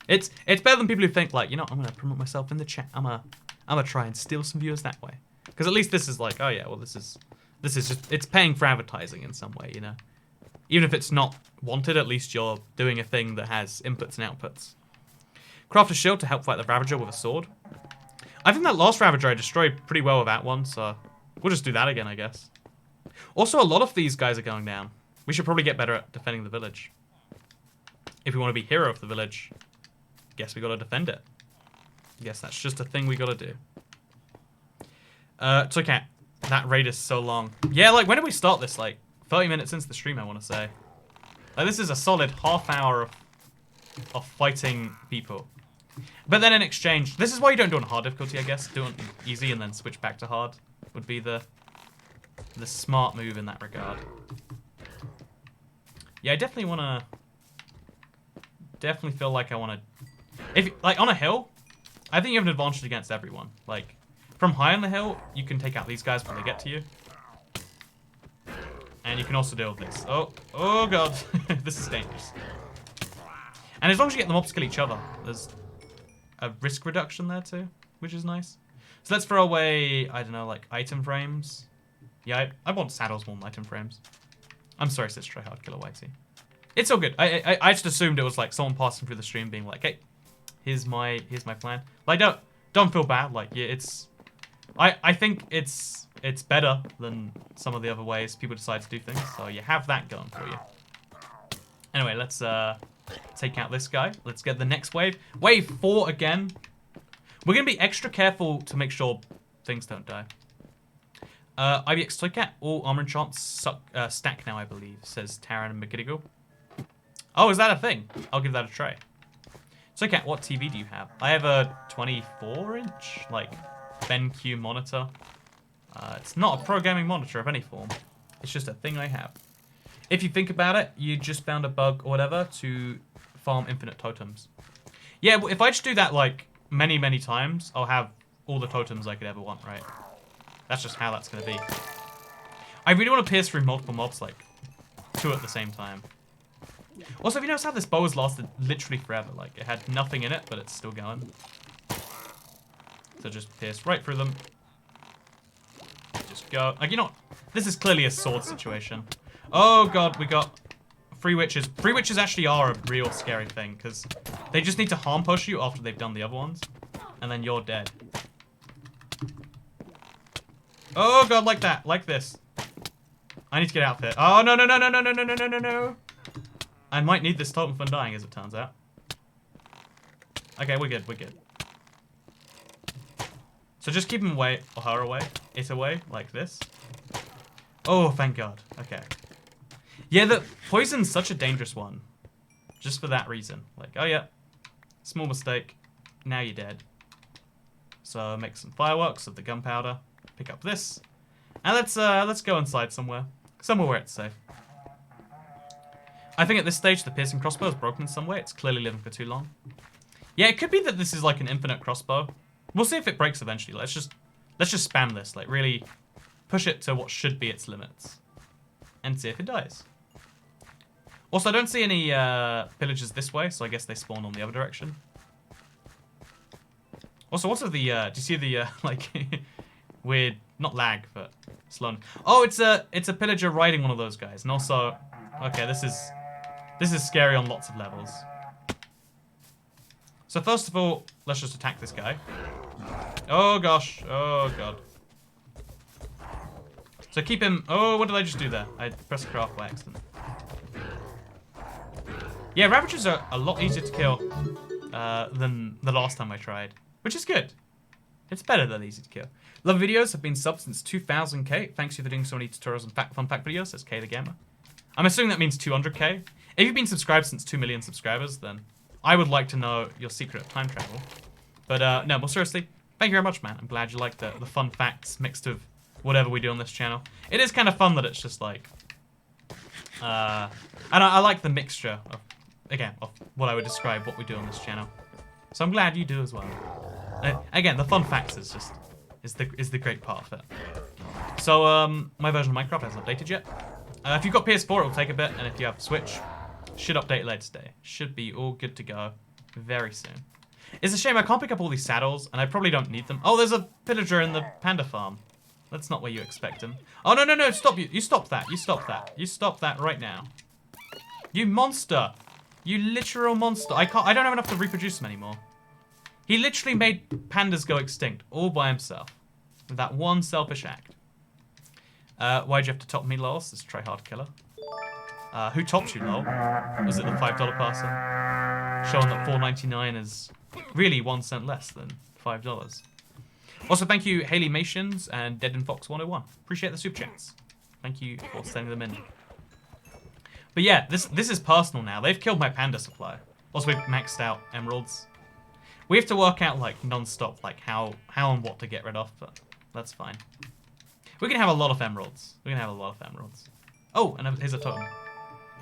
It's better than people who think, like, you know, I'm going to promote myself in the chat. I'm gonna try and steal some viewers that way. Because at least this is like, oh yeah, well, this is just, it's paying for advertising in some way, you know? Even if it's not wanted, at least you're doing a thing that has inputs and outputs. Craft a shield to help fight the Ravager with a sword. I think that last Ravager I destroyed pretty well with that one, so we'll just do that again, I guess. Also, a lot of these guys are going down. We should probably get better at defending the village. If we want to be hero of the village, guess we gotta defend it. Guess that's just a thing we gotta do. It's okay. That raid is so long. Yeah, like, when did we start this? Like, 30 minutes into the stream, I want to say. Like, this is a solid half hour of fighting people. But then in exchange, this is why you don't do it on hard difficulty, I guess. Do it on easy and then switch back to hard would be the smart move in that regard. Yeah, I definitely want to... Definitely feel like I want to... If, like, on a hill, I think you have an advantage against everyone. Like, from high on the hill, you can take out these guys when they get to you. And you can also deal with this. Oh god. This is dangerous. And as long as you get the mobs to kill each other, there's a risk reduction there too, which is nice. So let's throw away, I don't know, like item frames. Yeah, I want saddles more than item frames. I'm sorry, says Tryhard Killer Whitey. It's all good. I just assumed it was like someone passing through the stream being like, hey, here's my plan. Like, don't feel bad. Like, yeah, it's... I think it's better than some of the other ways people decide to do things. So you have that going for you. Anyway, let's take out this guy. Let's get the next wave. Wave 4 again. We're going to be extra careful to make sure things don't die. IBX Toycat, all armor enchants stack now, I believe, says Taran and McGittigle. Oh, is that a thing? I'll give that a try. Toycat, what TV do you have? I have a 24-inch, like, BenQ monitor. It's not a pro gaming monitor of any form. It's just a thing I have. If you think about it, you just found a bug or whatever to farm infinite totems. Yeah, if I just do that, like, many, many times, I'll have all the totems I could ever want, right? That's just how that's going to be. I really want to pierce through multiple mobs, like, 2 at the same time. Also, have you noticed how this bow has lasted literally forever? Like, it had nothing in it, but it's still going. So just pierce right through them. Just go. Like, you know what? This is clearly a sword situation. Oh, God, we got 3 witches. 3 witches actually are a real scary thing, because they just need to harm push you after they've done the other ones. And then you're dead. Oh, God, like that. Like this. I need to get out there. Oh, no, no, no, no, no, no, no, no, no, no, no. I might need this totem for dying, as it turns out. Okay, we're good, we're good. So just keep him away, or her away, it away, like this. Oh, thank God. Okay. Yeah, the poison's such a dangerous one. Just for that reason. Like, oh yeah, small mistake. Now you're dead. So make some fireworks of the gunpowder. Pick up this. And let's go inside somewhere. Somewhere where it's safe. I think at this stage the piercing crossbow is broken in some way. It's clearly living for too long. Yeah, it could be that this is like an infinite crossbow. We'll see if it breaks eventually. Let's just spam this. Like, really push it to what should be its limits. And see if it dies. Also, I don't see any pillagers this way, so I guess they spawn on the other direction. Also, what's with the, do you see the, like, weird, not lag, but slow. Oh, it's a pillager riding one of those guys. And also, okay, this is scary on lots of levels. So first of all, let's just attack this guy. Oh gosh, oh God. So keep him, oh, what did I just do there? I pressed craft by accident. Yeah, Ravagers are a lot easier to kill than the last time I tried, which is good. It's better than easy to kill. Love videos have been subbed since 2000k. Thanks you for doing so many tutorials and fun fact videos, says K the Gamer. I'm assuming that means 200k. If you've been subscribed since 2 million subscribers, then I would like to know your secret of time travel. But no, more seriously, thank you very much, man. I'm glad you like the fun facts mixed with whatever we do on this channel. It is kind of fun that it's just like, and I like the mixture of, again, of what I would describe what we do on this channel. So I'm glad you do as well. Again, the fun facts is just is the great part of it. So my version of Minecraft hasn't updated yet. If you've got PS4, it'll take a bit, and if you have Switch, should update later today. Should be all good to go very soon. It's a shame I can't pick up all these saddles, and I probably don't need them. Oh, there's a pillager in the panda farm. That's not where you expect him. Oh, no, no, no, stop. You stop that. You stop that. You stop that right now. You monster. You literal monster. I don't have enough to reproduce them anymore. He literally made pandas go extinct all by himself. With that one selfish act. Why'd you have to top me, lol? This tryhard killer. Who topped you, lol? Was it the $5 person? Showing that $4.99 is really 1 cent less than $5. Also, thank you, Haley Mations and Dead and Fox 101. Appreciate the super chats. Thank you for sending them in. But yeah, this is personal now. They've killed my panda supply. Also, we've maxed out emeralds. We have to work out like non-stop, like how and what to get rid of, but that's fine. We can have a lot of emeralds. We can have a lot of emeralds. Oh, and here's a totem.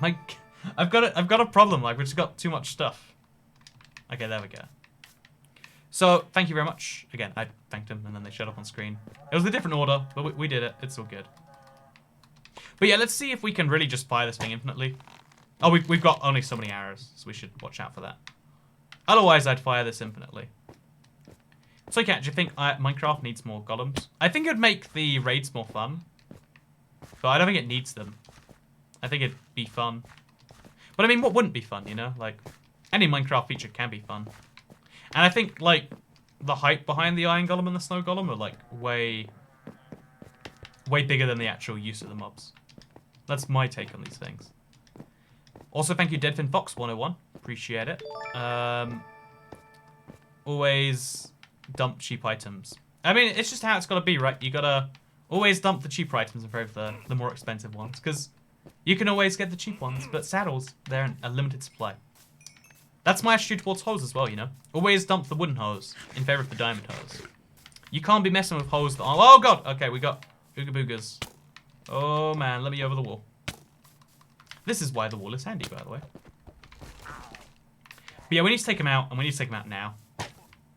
Like, I've got a problem. Like, we've just got too much stuff. Okay, there we go. So, thank you very much. Again, I thanked them, and then they showed up on screen. It was a different order, but we did it. It's all good. But yeah, let's see if we can really just fire this thing infinitely. Oh, we've got only so many arrows, so we should watch out for that. Otherwise, I'd fire this infinitely. So, Cat, do you think Minecraft needs more golems? I think it'd make the raids more fun. But I don't think it needs them. I think it'd be fun. But I mean, what wouldn't be fun, you know? Like, any Minecraft feature can be fun. And I think, like, the hype behind the Iron Golem and the Snow Golem are, like, way bigger than the actual use of the mobs. That's my take on these things. Also, thank you, Deadfin Fox 101. Appreciate it. Always dump cheap items. I mean, it's just how it's got to be, right? You got to always dump the cheaper items in favor of the more expensive ones. Because you can always get the cheap ones, but saddles, they're in a limited supply. That's my attitude towards hose as well, you know? Always dump the wooden hose in favor of the diamond hose. You can't be messing with hose that are... Oh, God! Okay, we got Ooga Boogas. Oh, man, let me over the wall. This is why the wall is handy, by the way. But yeah, we need to take him out, and we need to take him out now.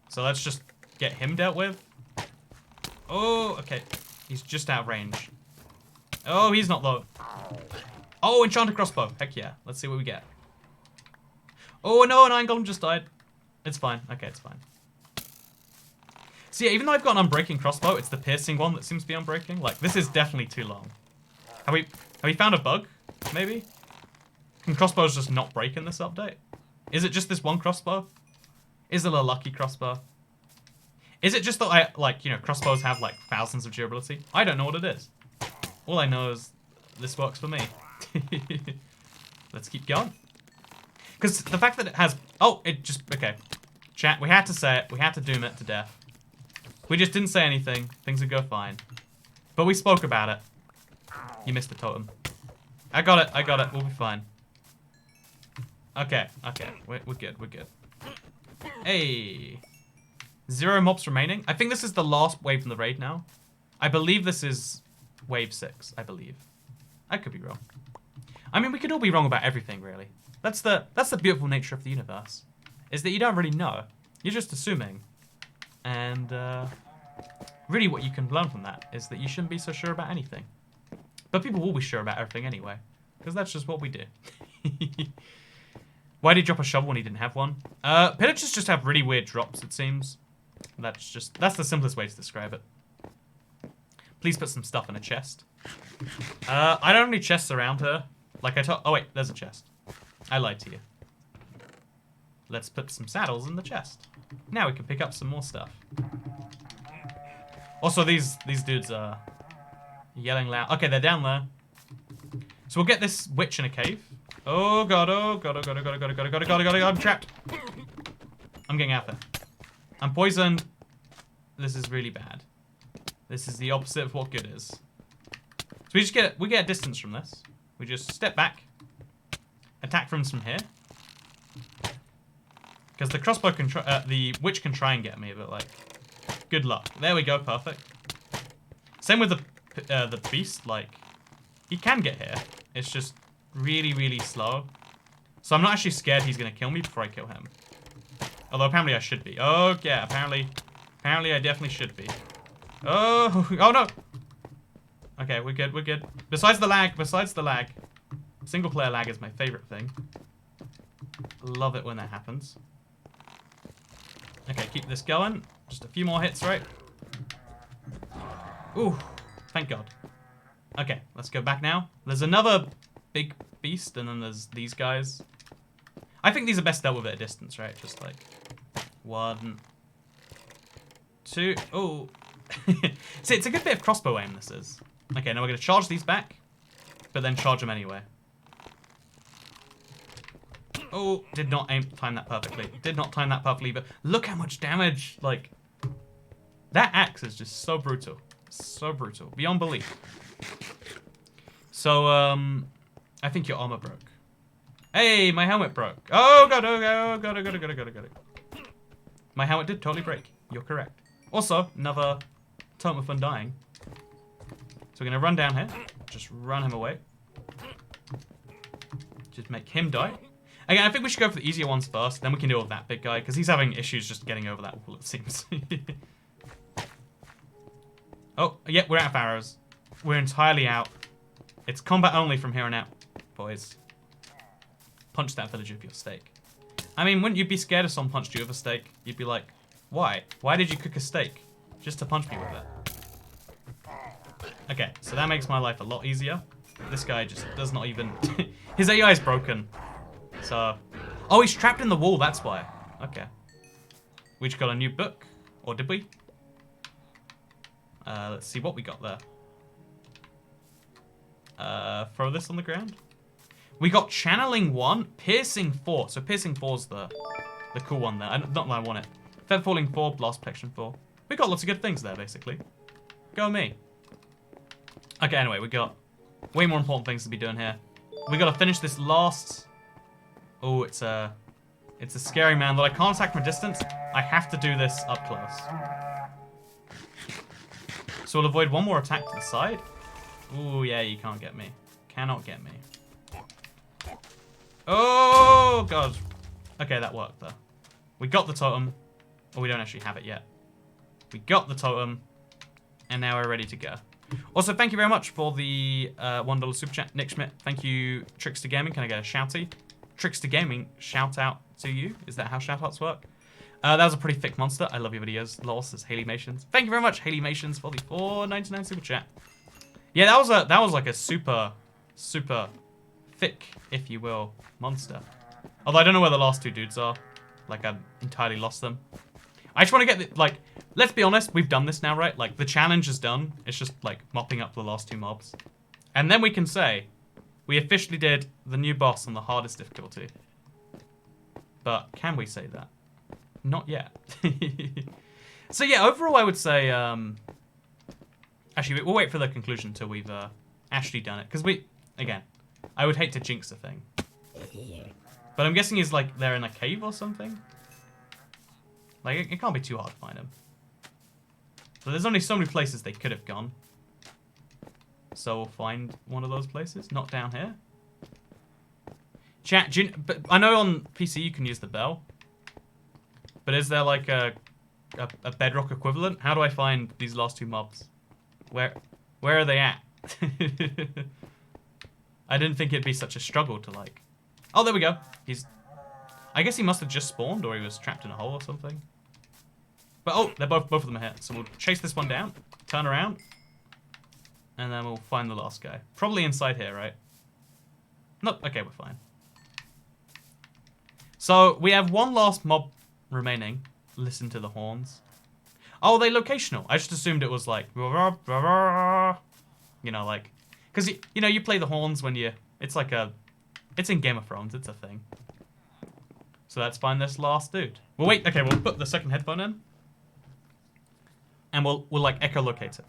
So let's just get him dealt with. Oh, okay. He's just out of range. Oh, he's not low. Oh, enchanted crossbow. Heck yeah. Let's see what we get. Oh, no, an Iron Golem just died. It's fine. Okay, it's fine. So yeah, even though I've got an unbreaking crossbow, it's the piercing one that seems to be unbreaking. Like, this is definitely too long. Have we found a bug? Maybe? Can crossbows just not break in this update? Is it just this one crossbow? Is it a lucky crossbow? Is it just that crossbows have like thousands of durability? I don't know what it is. All I know is this works for me. Let's keep going. Because the fact that it has... Oh, it just... Okay. Chat, we had to say it. We had to doom it to death. We just didn't say anything. Things would go fine. But we spoke about it. You missed the totem. I got it. I got it. We'll be fine. Okay. Okay. We're good. We're good. Hey. 0 mobs remaining. I think this is the last wave from the raid now. I believe this is wave 6. I believe. I could be wrong. I mean, we could all be wrong about everything, really. That's the beautiful nature of the universe. Is that you don't really know. You're just assuming. And really what you can learn from that is that you shouldn't be so sure about anything. But people will be sure about everything anyway. Because that's just what we do. Why did he drop a shovel when he didn't have one? Pillagers just have really weird drops, it seems. That's the simplest way to describe it. Please put some stuff in a chest. I don't have any chests around her. Like I told... Oh wait, there's a chest. I lied to you. Let's put some saddles in the chest. Now we can pick up some more stuff. Also, these dudes are yelling loud. Okay, they're down there. So we'll get this witch in a cave. Oh god, oh god, oh god, oh god, oh god, oh god, oh god, oh god, oh god, I'm trapped. I'm getting out there. I'm poisoned. This is really bad. This is the opposite of what good is. So we get a distance from this. We just step back. Attack from here. Because the crossbow can the witch can try and get me, but like, good luck. There we go, perfect. Same with the beast, like, he can get here. It's just really, really slow. So I'm not actually scared he's gonna kill me before I kill him. Although apparently I should be. Oh yeah, apparently I definitely should be. Oh no. Okay, we're good, we're good. Besides the lag, single player lag is my favorite thing. Love it when that happens. Okay, keep this going. Just a few more hits, right? Ooh, thank God. Okay, let's go back now. There's another big beast, and then there's these guys. I think these are best dealt with at a distance, right? Just like 1, 2. Oh. See, it's a good bit of crossbow aim, this is. Okay, now we're going to charge these back, but then charge them anyway. Oh, did not time that perfectly. Did not time that perfectly, but look how much damage, like... That axe is just so brutal. So brutal. Beyond belief. So, I think your armor broke. Hey, my helmet broke. Oh, God, oh, God, oh, God. My helmet did totally break. You're correct. Also, another totem of undying. So we're going to run down here. Just run him away. Just make him die. Again, I think we should go for the easier ones first. Then we can deal with that big guy. Because he's having issues just getting over that wall, it seems. Oh, yeah, we're out of arrows. We're entirely out. It's combat only from here on out, boys. Punch that villager with your steak. I mean, wouldn't you be scared if someone punched you with a steak? You'd be like, why? Why did you cook a steak? Just to punch me with it. Okay, so that makes my life a lot easier. This guy just does not even... His AI is broken. So... Oh, he's trapped in the wall, that's why. Okay. We just got a new book. Or did we? Let's see what we got there. Throw this on the ground. We got Channeling 1, Piercing 4. So Piercing 4's the cool one there. Not that I want it. Feather Falling 4, Blast Protection 4. We got lots of good things there, basically. Go me. Okay, anyway, we got way more important things to be doing here. We got to finish this last... Oh, it's a scary man that I can't attack from a distance. I have to do this up close. So we'll avoid one more attack to the side. Ooh, yeah, you can't get me. Cannot get me. Oh, God. Okay, that worked, though. We got the totem. Oh, we don't actually have it yet. We got the totem. And now we're ready to go. Also, thank you very much for the $1 super chat, Nick Schmidt. Thank you, Trickster Gaming. Can I get a shouty? Trickster Gaming, shout out to you. Is that how shoutouts work? That was a pretty thick monster. I love your videos. Loss is Haleymations. Thank you very much, Haleymations, for the $4.99 super chat. Yeah, that was like a super thick, if you will, monster. Although I don't know where the last two dudes are. Like, I've entirely lost them. I just want to get the, like, let's be honest, we've done this now, right? Like, the challenge is done. It's just, like, mopping up the last two mobs. And then we can say, we officially did the new boss on the hardest difficulty. But can we say that? Not yet. So yeah, overall I would say, actually, we'll wait for the conclusion until we've actually done it. Because again, I would hate to jinx a thing. But I'm guessing he's like, they're in a cave or something. Like, it can't be too hard to find him. So there's only so many places they could have gone. So we'll find one of those places. Not down here. Chat, but I know on PC you can use the bell. But is there like a Bedrock equivalent? How do I find these last two mobs? Where are they at? I didn't think it'd be such a struggle to like... Oh, there we go. I guess he must have just spawned or he was trapped in a hole or something. But oh, they're both of them are here. So we'll chase this one down, turn around, and then we'll find the last guy. Probably inside here, right? Nope, okay, we're fine. So we have one last mob remaining. Listen to the horns. Oh, they're locational. I just assumed it was like, you know, like, because you know you play the horns when it's in Game of Thrones. It's a thing. So let's find this last dude. Well, wait. Okay, we'll put the second headphone in, and we'll like echolocate it.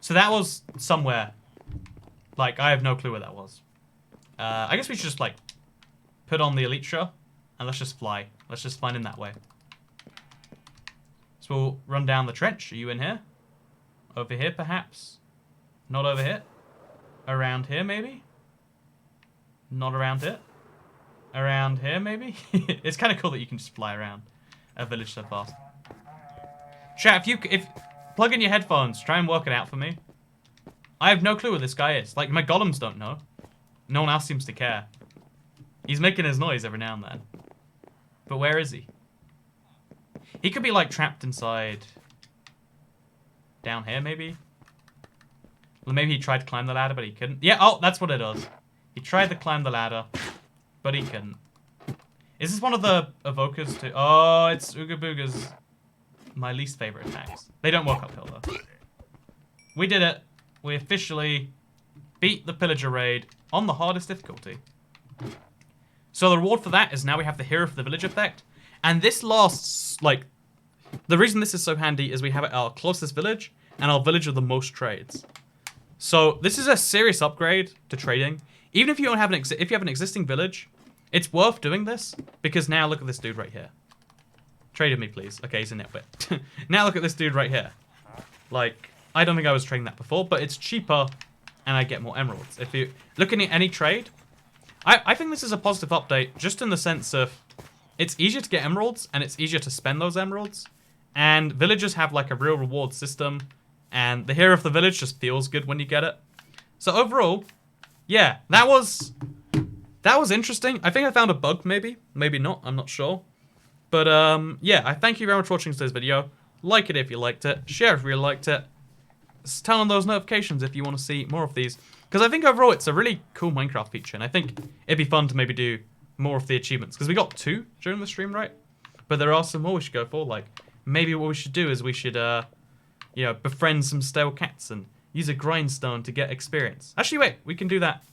So that was somewhere. Like, I have no clue where that was. I guess we should just like put on the Elytra and let's just fly. Let's just find him that way. So we'll run down the trench. Are you in here? Over here, perhaps? Not over here? Around here, maybe? Not around here? Around here, maybe? It's kind of cool that you can just fly around a village so fast. Chat, if plug in your headphones, try and work it out for me. I have no clue where this guy is. Like, my golems don't know. No one else seems to care. He's making his noise every now and then. But where is he? He could be, like, trapped inside... down here, maybe? Maybe he tried to climb the ladder, but he couldn't. Yeah, oh, that's what it does. He tried to climb the ladder, but he couldn't. Is this one of the evokers too? Oh, it's Ooga Booga's my least favorite attacks. They don't walk uphill though. We did it. We officially beat the Pillager raid on the hardest difficulty. So the reward for that is now we have the Hero for the Village effect. And this lasts, like, the reason this is so handy is we have our closest village and our village with the most trades. So this is a serious upgrade to trading. Even if you don't have if you have an existing village, it's worth doing this because now look at this dude right here. Trade with me, please. Okay, he's a nitwit. Now look at this dude right here. Like, I don't think I was trading that before, but it's cheaper and I get more emeralds. If you looking at any trade, I think this is a positive update just in the sense of it's easier to get emeralds and it's easier to spend those emeralds. And villagers have like a real reward system and the hero of the village just feels good when you get it. So overall, yeah, that was interesting. I think I found a bug maybe not, I'm not sure. But yeah, I thank you very much for watching today's video. Like it if you liked it, share if you liked it. Turn on those notifications if you want to see more of these. Because I think overall it's a really cool Minecraft feature. And I think it'd be fun to maybe do more of the achievements. Because we got 2 during the stream, right? But there are some more we should go for. Like, maybe what we should do is we should, you know, befriend some stale cats and use a grindstone to get experience. Actually, wait, we can do that.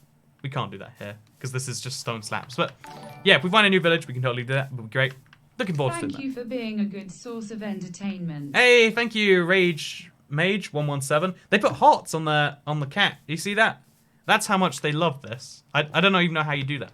We can't do that here. Because this is just stone slabs. But yeah, if we find a new village, we can totally do that. It would be great. Looking forward to it. Thank you for being a good source of entertainment. Hey, thank you, Rage Mage 117. They put hearts on the cat. You see that? That's how much they love this. I don't even know how you do that.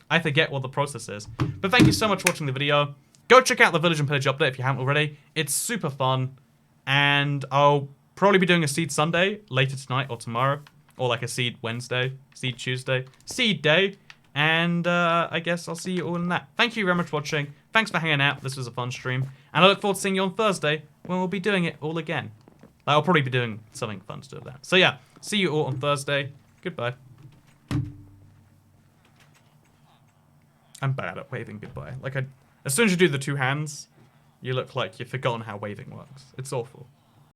I forget what the process is. But thank you so much for watching the video. Go check out the Village and Pillage update if you haven't already. It's super fun. And I'll probably be doing a Seed Sunday later tonight or tomorrow. Or like a Seed Wednesday, Seed Tuesday, Seed Day. And I guess I'll see you all in that. Thank you very much for watching. Thanks for hanging out. This was a fun stream. And I look forward to seeing you on Thursday when we'll be doing it all again. I'll probably be doing something fun to do with that. So yeah, see you all on Thursday. Goodbye. I'm bad at waving goodbye. Like, as soon as you do the 2 hands, you look like you've forgotten how waving works. It's awful.